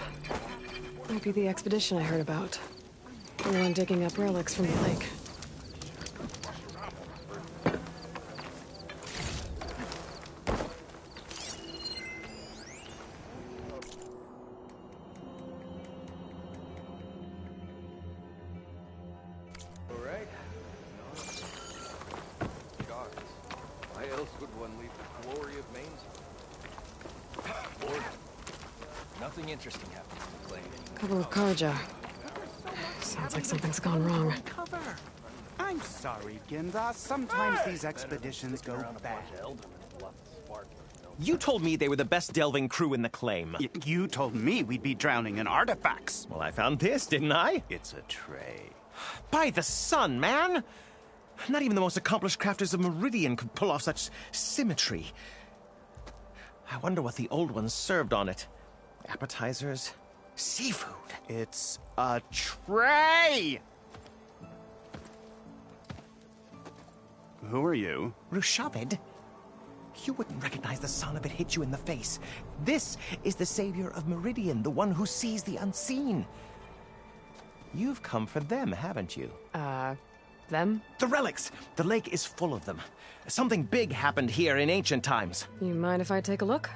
Might be the expedition I heard about. The one digging up relics from the lake. Alright. Gods. Why else would one leave the glory of Maine? Lord. Nothing interesting happened in the claim. Cover of Karja. Sounds like something's gone wrong. I'm sorry, Ginda. Sometimes these expeditions go bad. You told me they were the best delving crew in the claim. You told me we'd be drowning in artifacts. Well, I found this, didn't I? It's a tray. By the sun, man! Not even the most accomplished crafters of Meridian could pull off such symmetry. I wonder what the old ones served on it. Appetizers? Seafood? It's a tray! Who are you? Rushavid? You wouldn't recognize the son if it hit you in the face. This is the savior of Meridian, the one who sees the unseen. You've come for them, haven't you? Them? The relics! The lake is full of them. Something big happened here in ancient times. You mind if I take a look?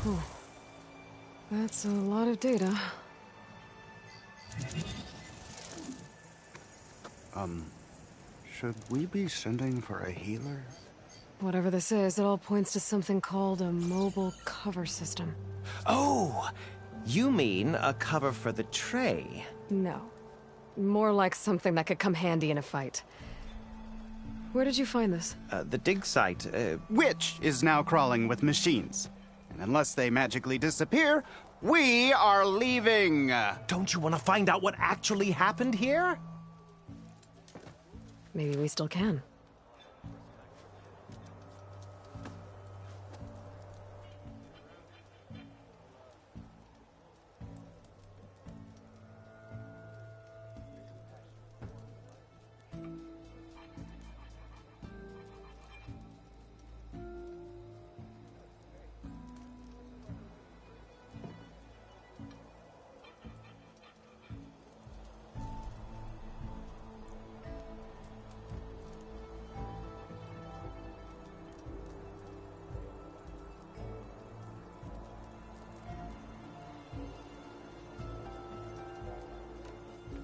Huh. That's a lot of data. Should we be sending for a healer? Whatever this is, it all points to something called a mobile cover system. Oh! You mean a cover for the tray? No. More like something that could come handy in a fight. Where did you find this? The dig site, Which is now crawling with machines. And unless they magically disappear, we are leaving! Don't you want to find out what actually happened here? Maybe we still can.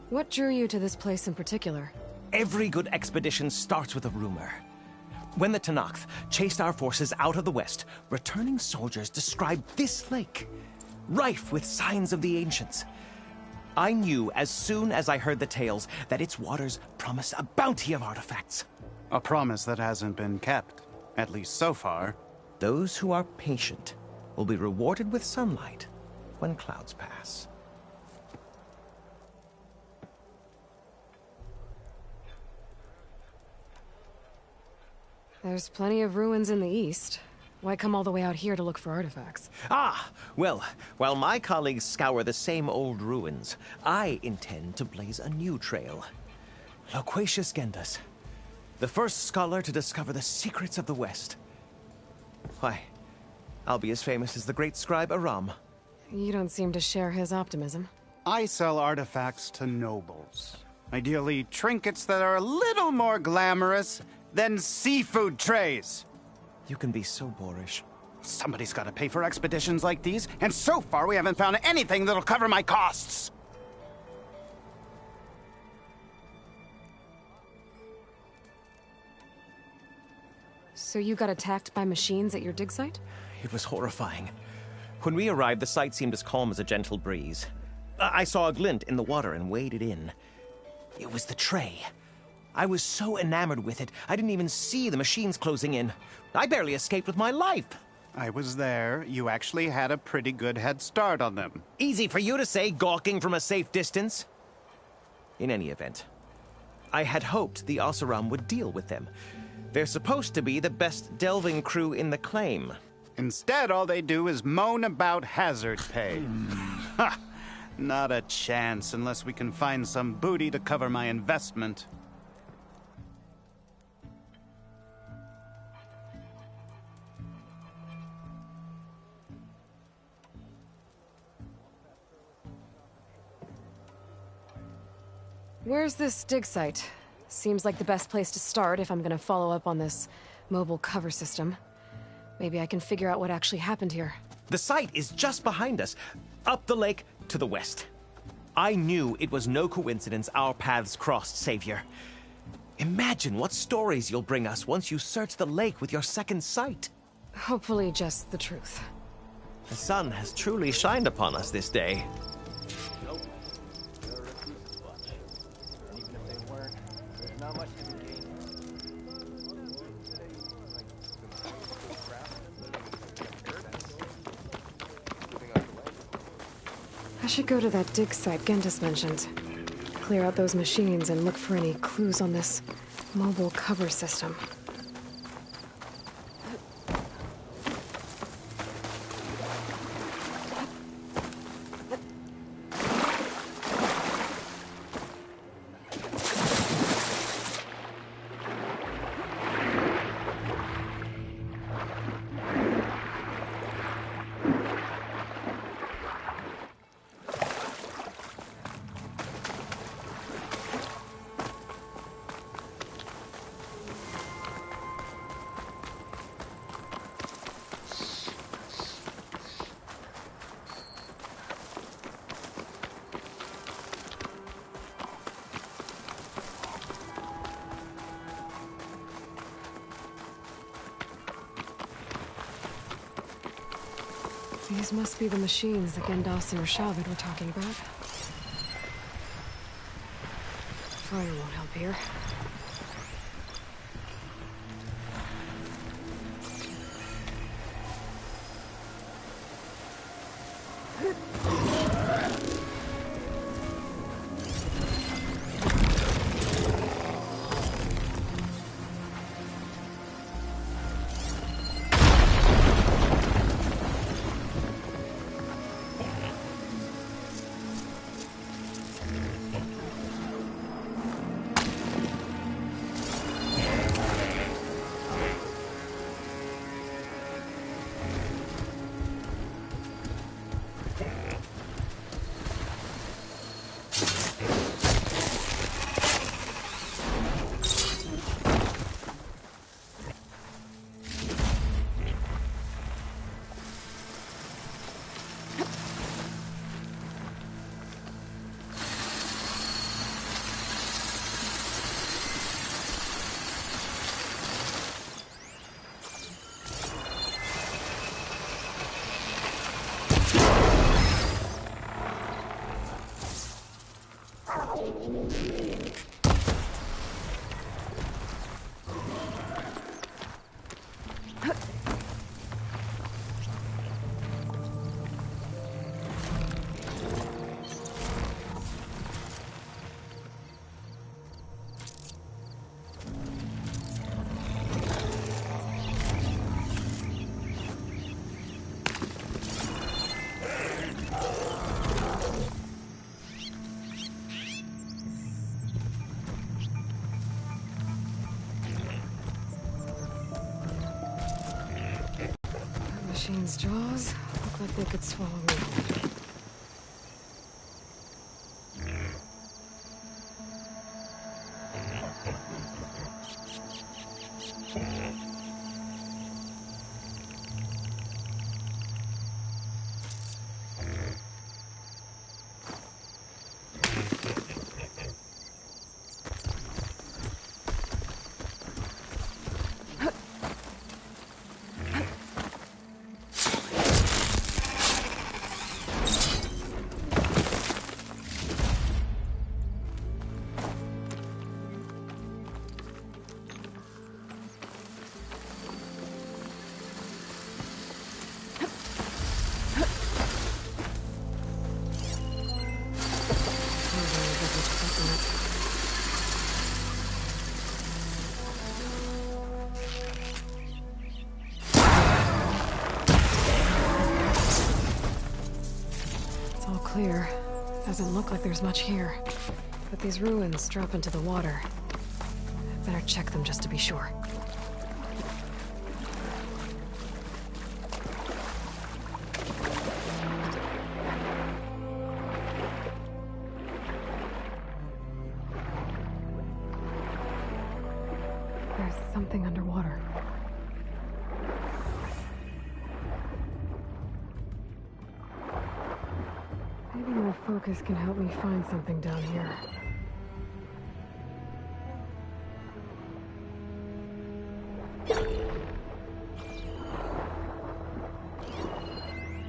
What drew you to this place in particular? Every good expedition starts with a rumor. When the Tenakth chased our forces out of the west, returning soldiers described this lake, rife with signs of the ancients. I knew as soon as I heard the tales that its waters promised a bounty of artifacts. A promise that hasn't been kept, at least so far. Those who are patient will be rewarded with sunlight when clouds pass. There's plenty of ruins in the east. Why come all the way out here to look for artifacts? Ah! Well, while my colleagues scour the same old ruins, I intend to blaze a new trail. Loquacious Gendas, the first scholar to discover the secrets of the West. Why, I'll be as famous as the great scribe Aram. You don't seem to share his optimism. I sell artifacts to nobles. Ideally, trinkets that are a little more glamorous than seafood trays. You can be so boorish. Somebody's got to pay for expeditions like these, and so far we haven't found anything that'll cover my costs. So you got attacked by machines at your dig site? It was horrifying. When we arrived, the site seemed as calm as a gentle breeze. I saw a glint in the water and waded in. It was the tray. I was so enamored with it, I didn't even see the machines closing in. I barely escaped with my life. I was there. You actually had a pretty good head start on them. Easy for you to say, gawking from a safe distance. In any event, I had hoped the Oseram would deal with them. They're supposed to be the best delving crew in the claim. Instead, all they do is moan about hazard pay. Ha! Not a chance unless we can find some booty to cover my investment. Where's this dig site? Seems like the best place to start if I'm gonna follow up on this mobile cover system. Maybe I can figure out what actually happened here. The site is just behind us, up the lake to the west. I knew it was no coincidence our paths crossed, Savior. Imagine what stories you'll bring us once you search the lake with your second sight. Hopefully just the truth. The sun has truly shined upon us this day. I should go to that dig site Gendas mentioned. Clear out those machines and look for any clues on this mobile cover system. These must be the machines that Gendas and Rashavid were talking about. Fire won't help here. Machine's jaws look like they could swallow me. Clear. Doesn't look like there's much here. But these ruins drop into the water. Better check them just to be sure. There's something underwater. Maybe my focus can help me find something down here.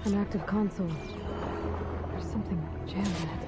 An active console. There's something jammed in it.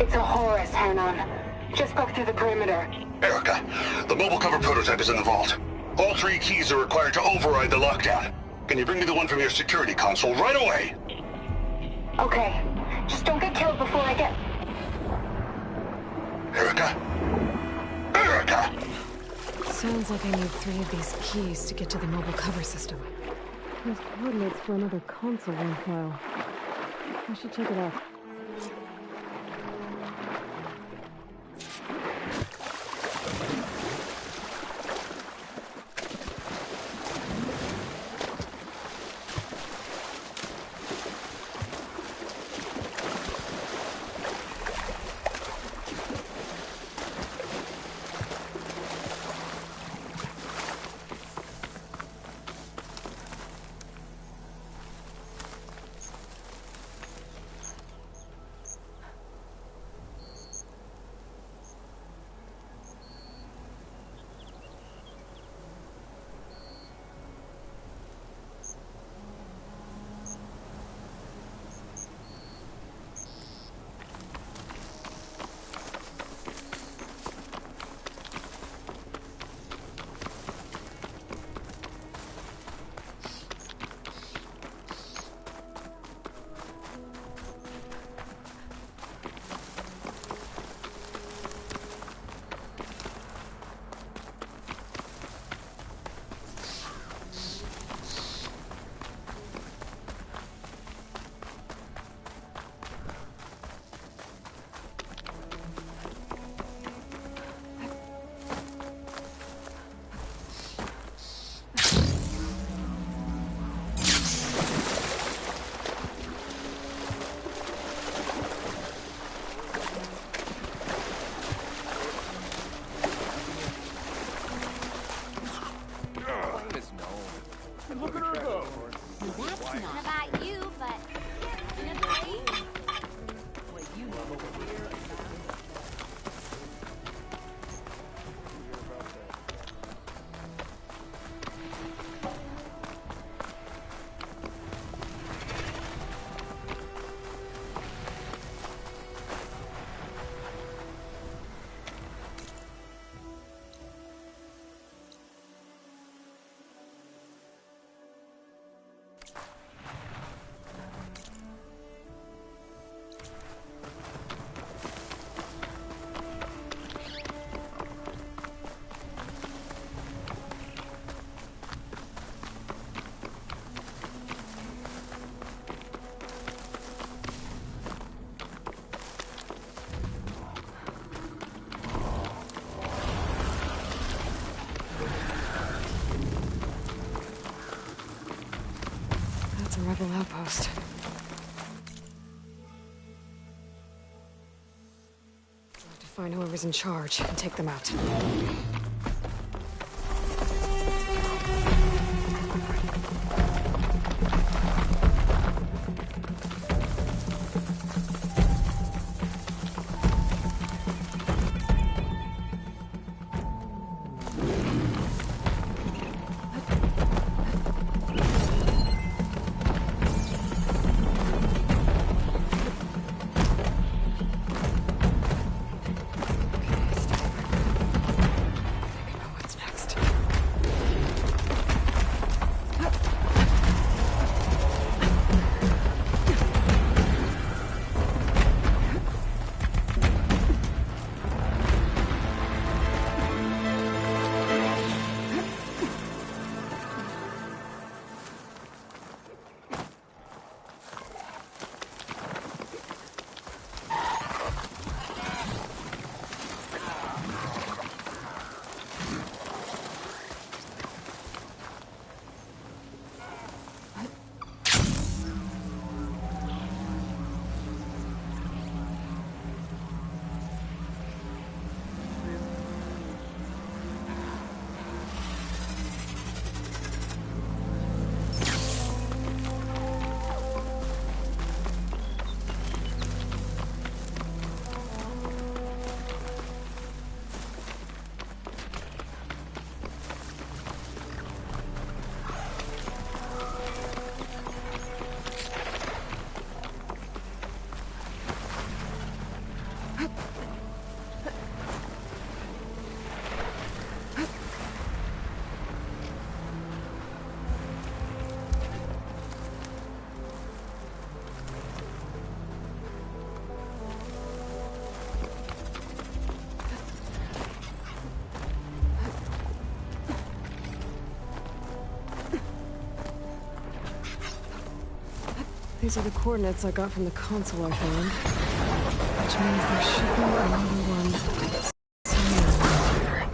It's a Horus, Hanon. Just broke through the perimeter. Erica, the mobile cover prototype is in the vault. All 3 keys are required to override the lockdown. Can you bring me the one from your security console right away? Okay. Just don't get killed before I get... Erica? Erica! Sounds like I need 3 of these keys to get to the mobile cover system. There's coordinates for another console on file. I should check it out. Not about you, but in a way. That's a rebel outpost. I'll have to find whoever's in charge and take them out. These are the coordinates I got from the console I found. Which means there should be another one somewhere around here.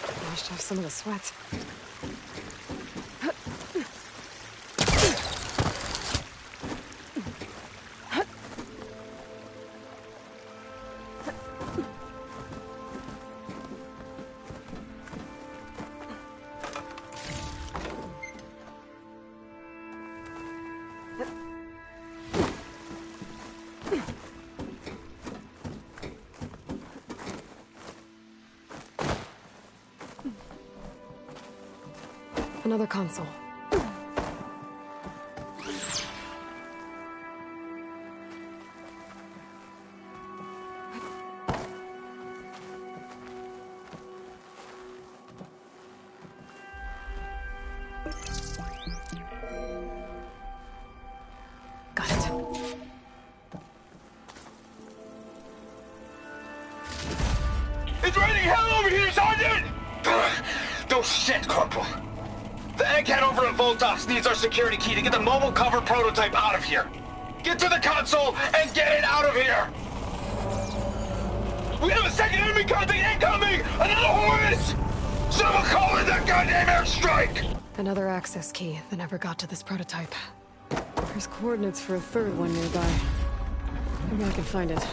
Washed off some of the sweat. Another console. Got it. It's raining hell over here, Sergeant! No shit, Corporal. The egghead over at Voltox needs our security key to get the mobile cover prototype out of here. Get to the console and get it out of here! We have a second enemy contact incoming! Another Horus! Someone call in that goddamn airstrike! Another access key that never got to this prototype. There's coordinates for a third one nearby. Maybe I can find it.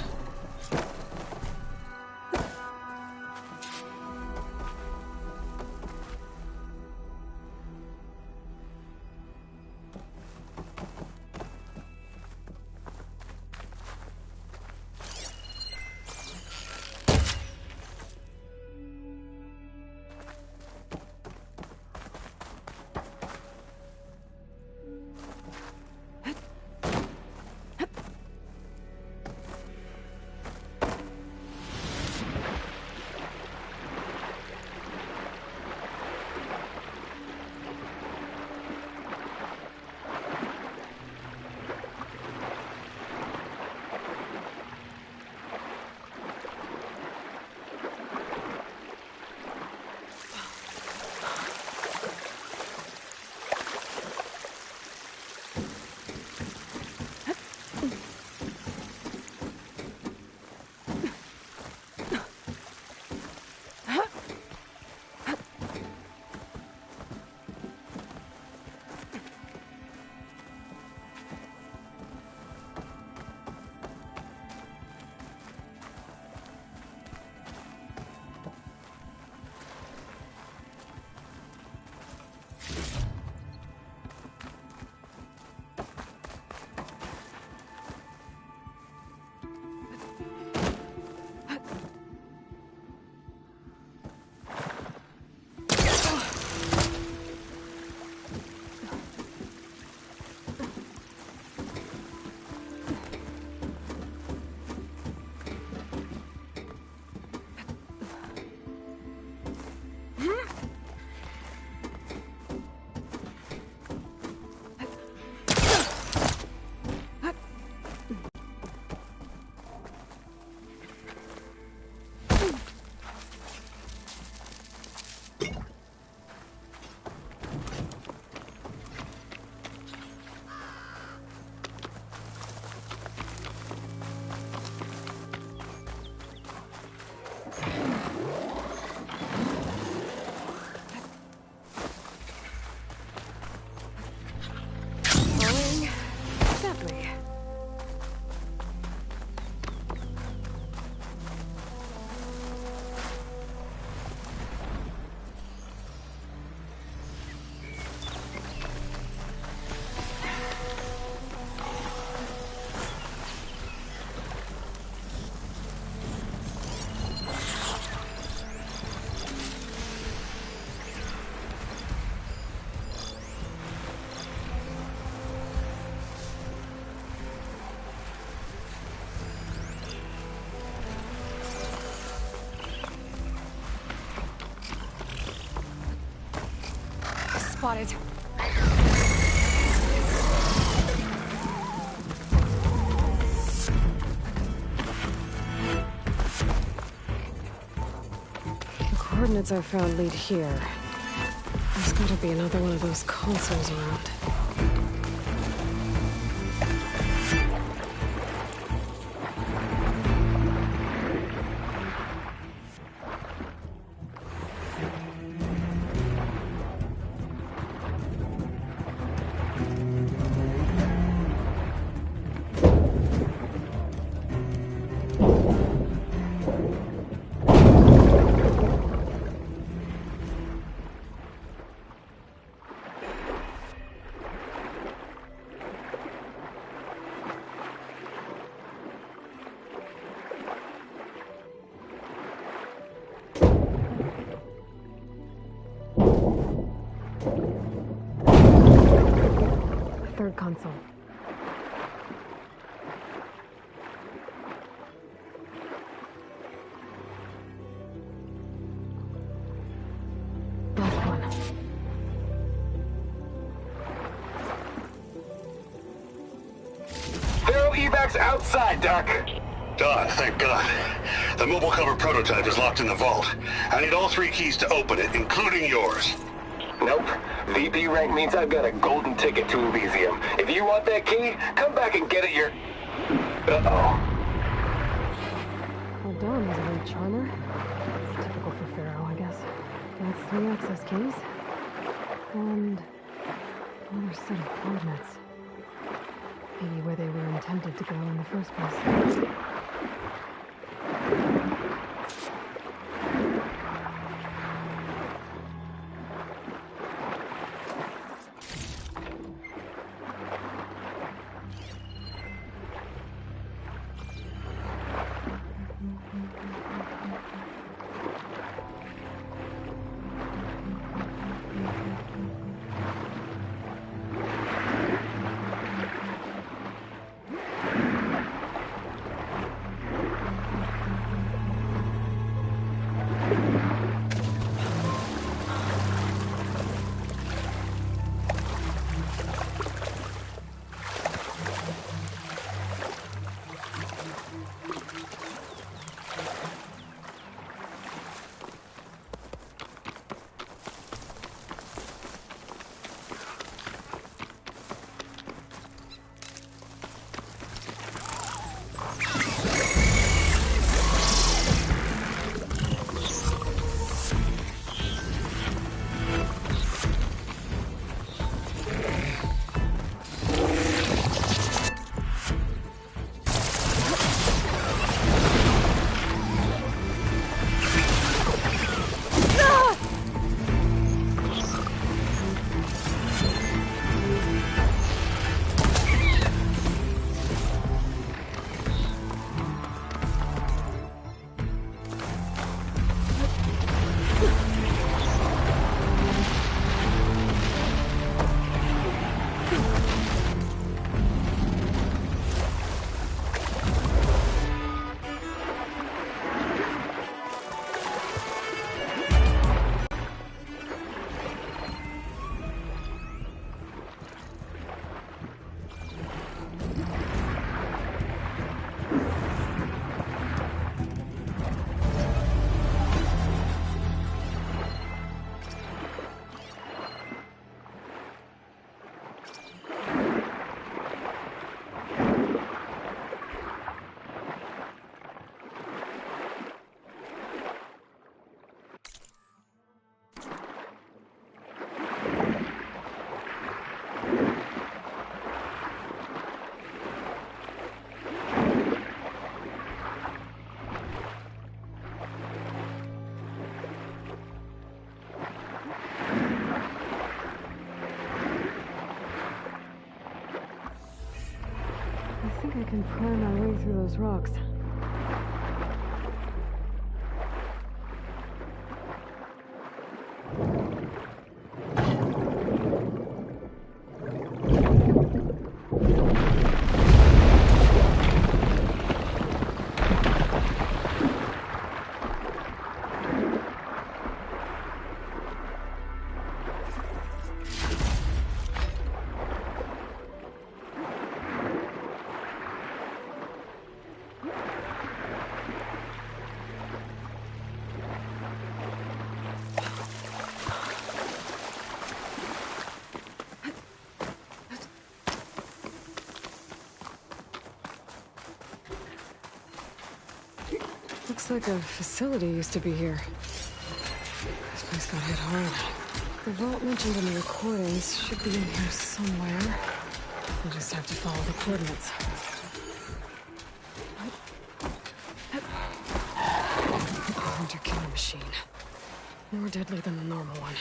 Spotted. The coordinates I found lead here. There's gotta be another one of those consoles around. Third console. Last one. Faro evacs outside, Doc. Done, thank God. The mobile cover prototype is locked in the vault. I need all 3 keys to open it, including yours. Nope. VP rank means I've got a golden ticket to Elysium. If you want that key, come back and get it Uh-oh. Well, Dawn was a great charmer. Typical for Faro, I guess. That's 3 access keys. And another set of coordinates. Maybe where they were intended to go in the first place. I think I can pry my way through those rocks. Looks like a facility used to be here. This place got hit hard. The vault mentioned in the recordings should be in here somewhere. We'll just have to follow the coordinates. A hunter killer machine. More deadly than the normal one.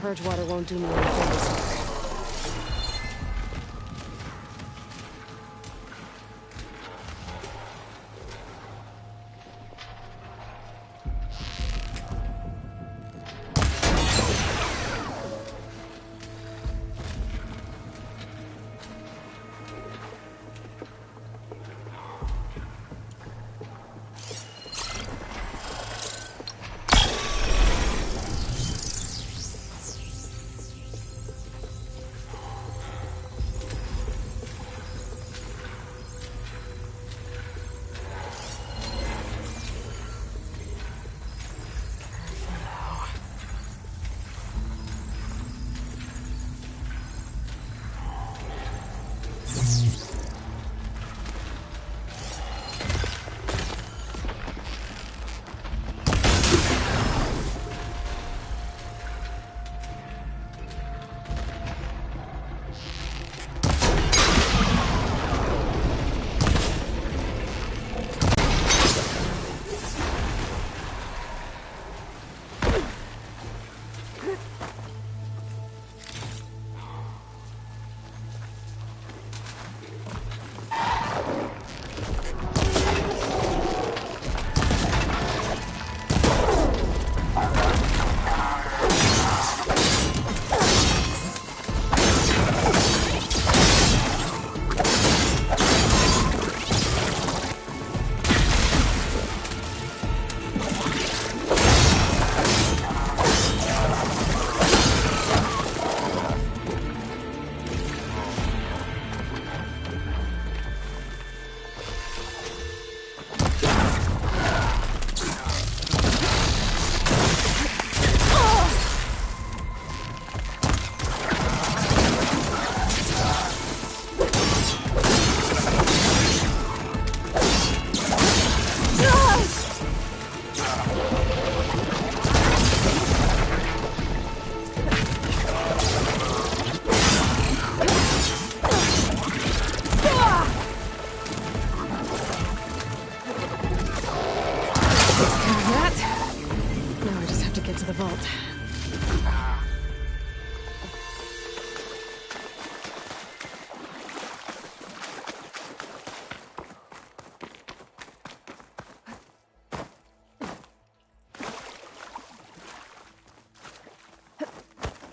purge water won't do me any favors.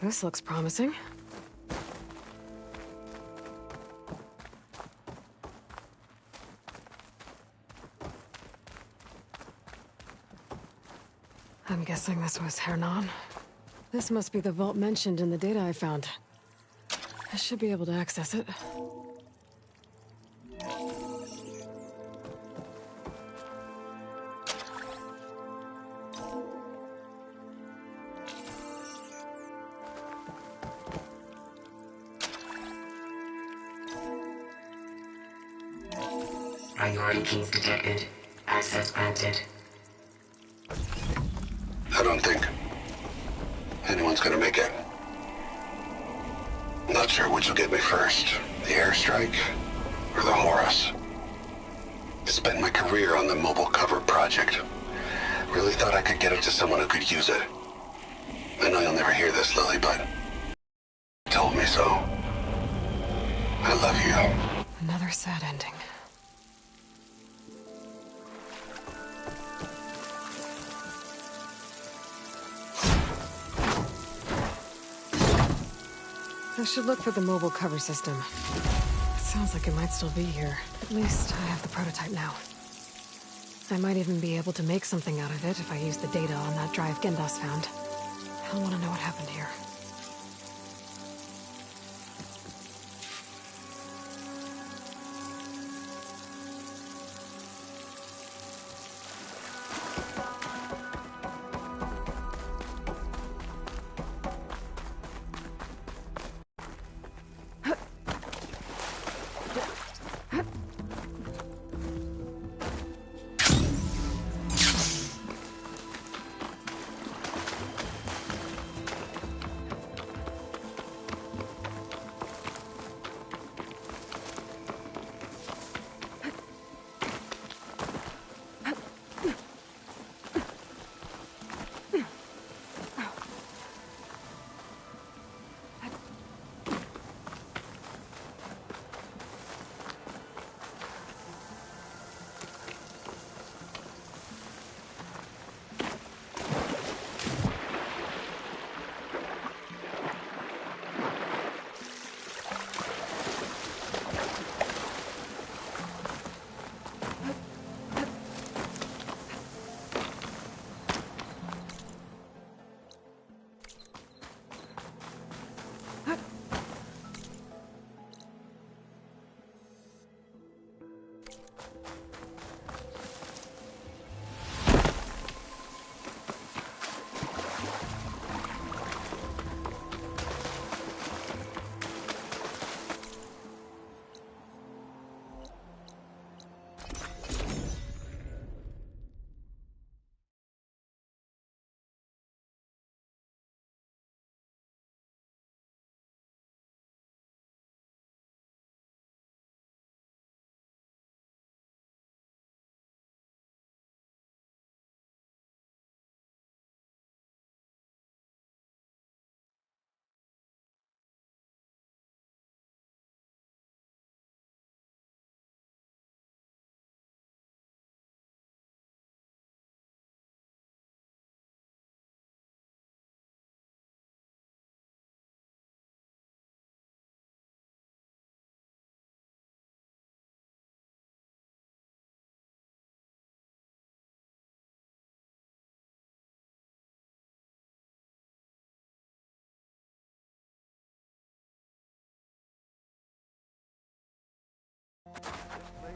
This looks promising. I'm guessing this was Hernan. This must be the vault mentioned in the data I found. I should be able to access it. Priority keys detected. Access granted. I don't think anyone's gonna make it. Not sure which will get me first, the airstrike or the Horus. Spent my career on the mobile cover project. Really thought I could get it to someone who could use it. I know you'll never hear this, Lily, but you told me so. I love you. Another sad ending. I should look for the mobile cover system. It sounds like it might still be here. At least I have the prototype now. I might even be able to make something out of it if I use the data on that drive Gendas found. I'll want to know what happened here.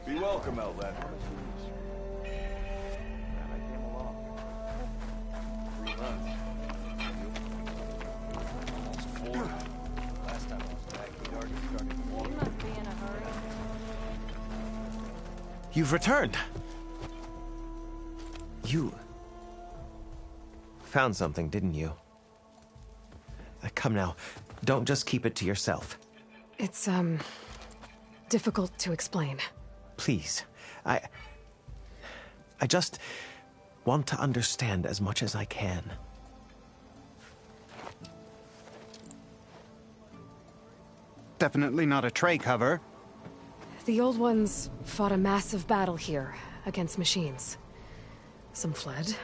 Be welcome, Outlander. Glad I came along. 3 months. Almost 4. Last time I was back, he'd already started walking. You must be in a hurry. You've returned. You found something, didn't you? Come now, don't just keep it to yourself. It's, difficult to explain. Please, I just want to understand as much as I can. Definitely not a tray cover. The old ones fought a massive battle here against machines. Some fled,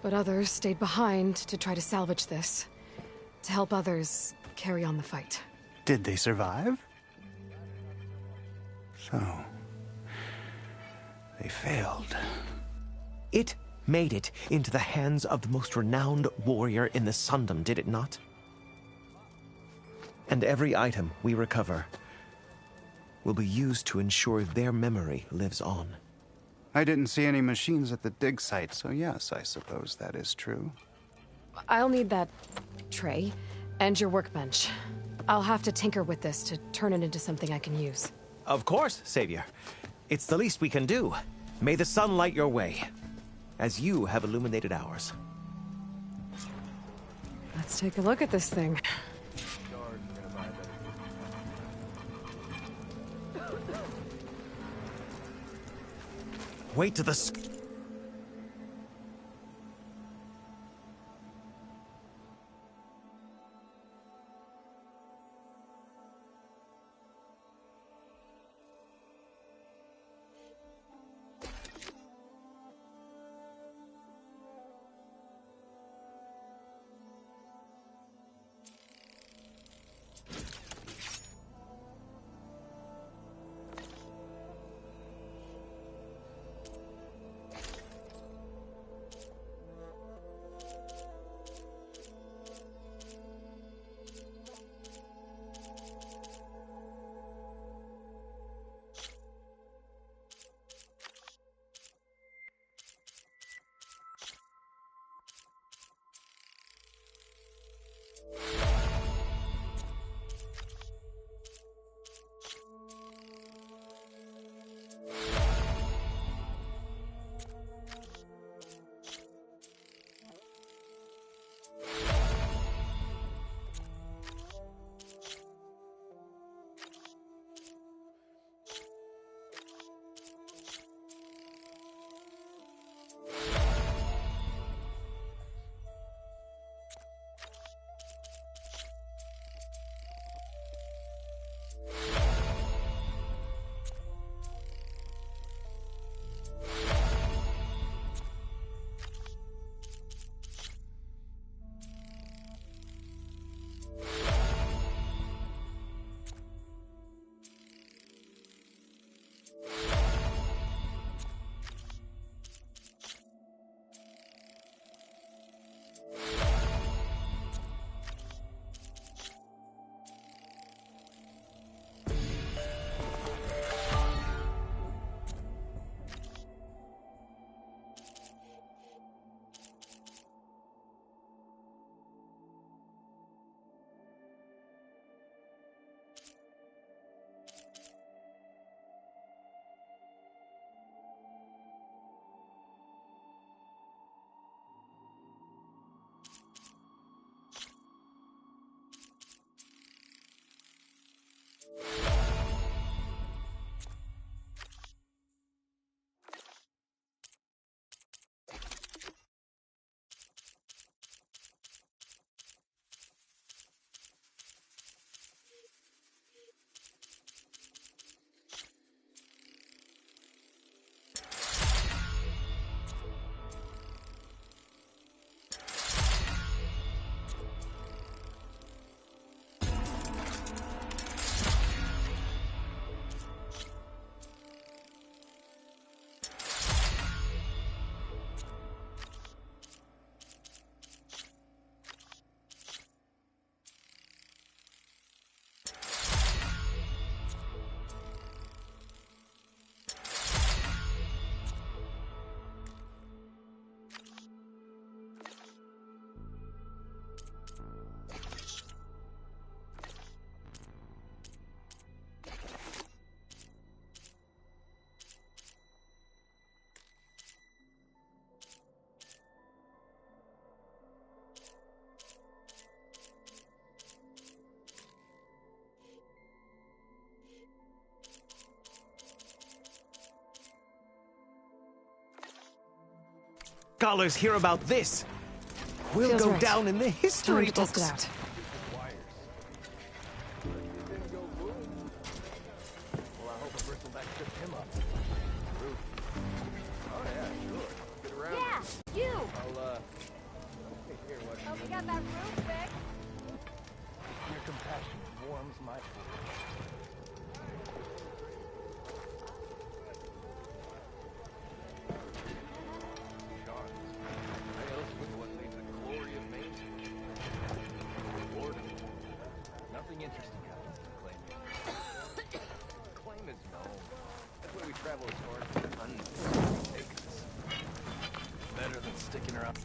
but others stayed behind to try to salvage this, to help others carry on the fight. Did they survive? So, they failed. It made it into the hands of the most renowned warrior in the Sundom, did it not? And every item we recover will be used to ensure their memory lives on. I didn't see any machines at the dig site, so yes, I suppose that is true. I'll need that tray and your workbench. I'll have to tinker with this to turn it into something I can use. Of course, Savior. It's the least we can do. May the sun light your way, as you have illuminated ours. Let's take a look at this thing. Wait to the scholars hear about this, we'll Feels go right. down in the history Time to test books. it out. Well, I hope a bristleback tripped him up. Roof. Oh, yeah, sure. Get around. Yeah, you! I'll, take care of what Oh, we got that roof fixed. your compassion warms my soul. Sean, I else would one leave the glory of Maine. Boredom. Nothing interesting happens to claim. Claim is known. That's why we travel as far as the unknown takes us. Better than sticking around.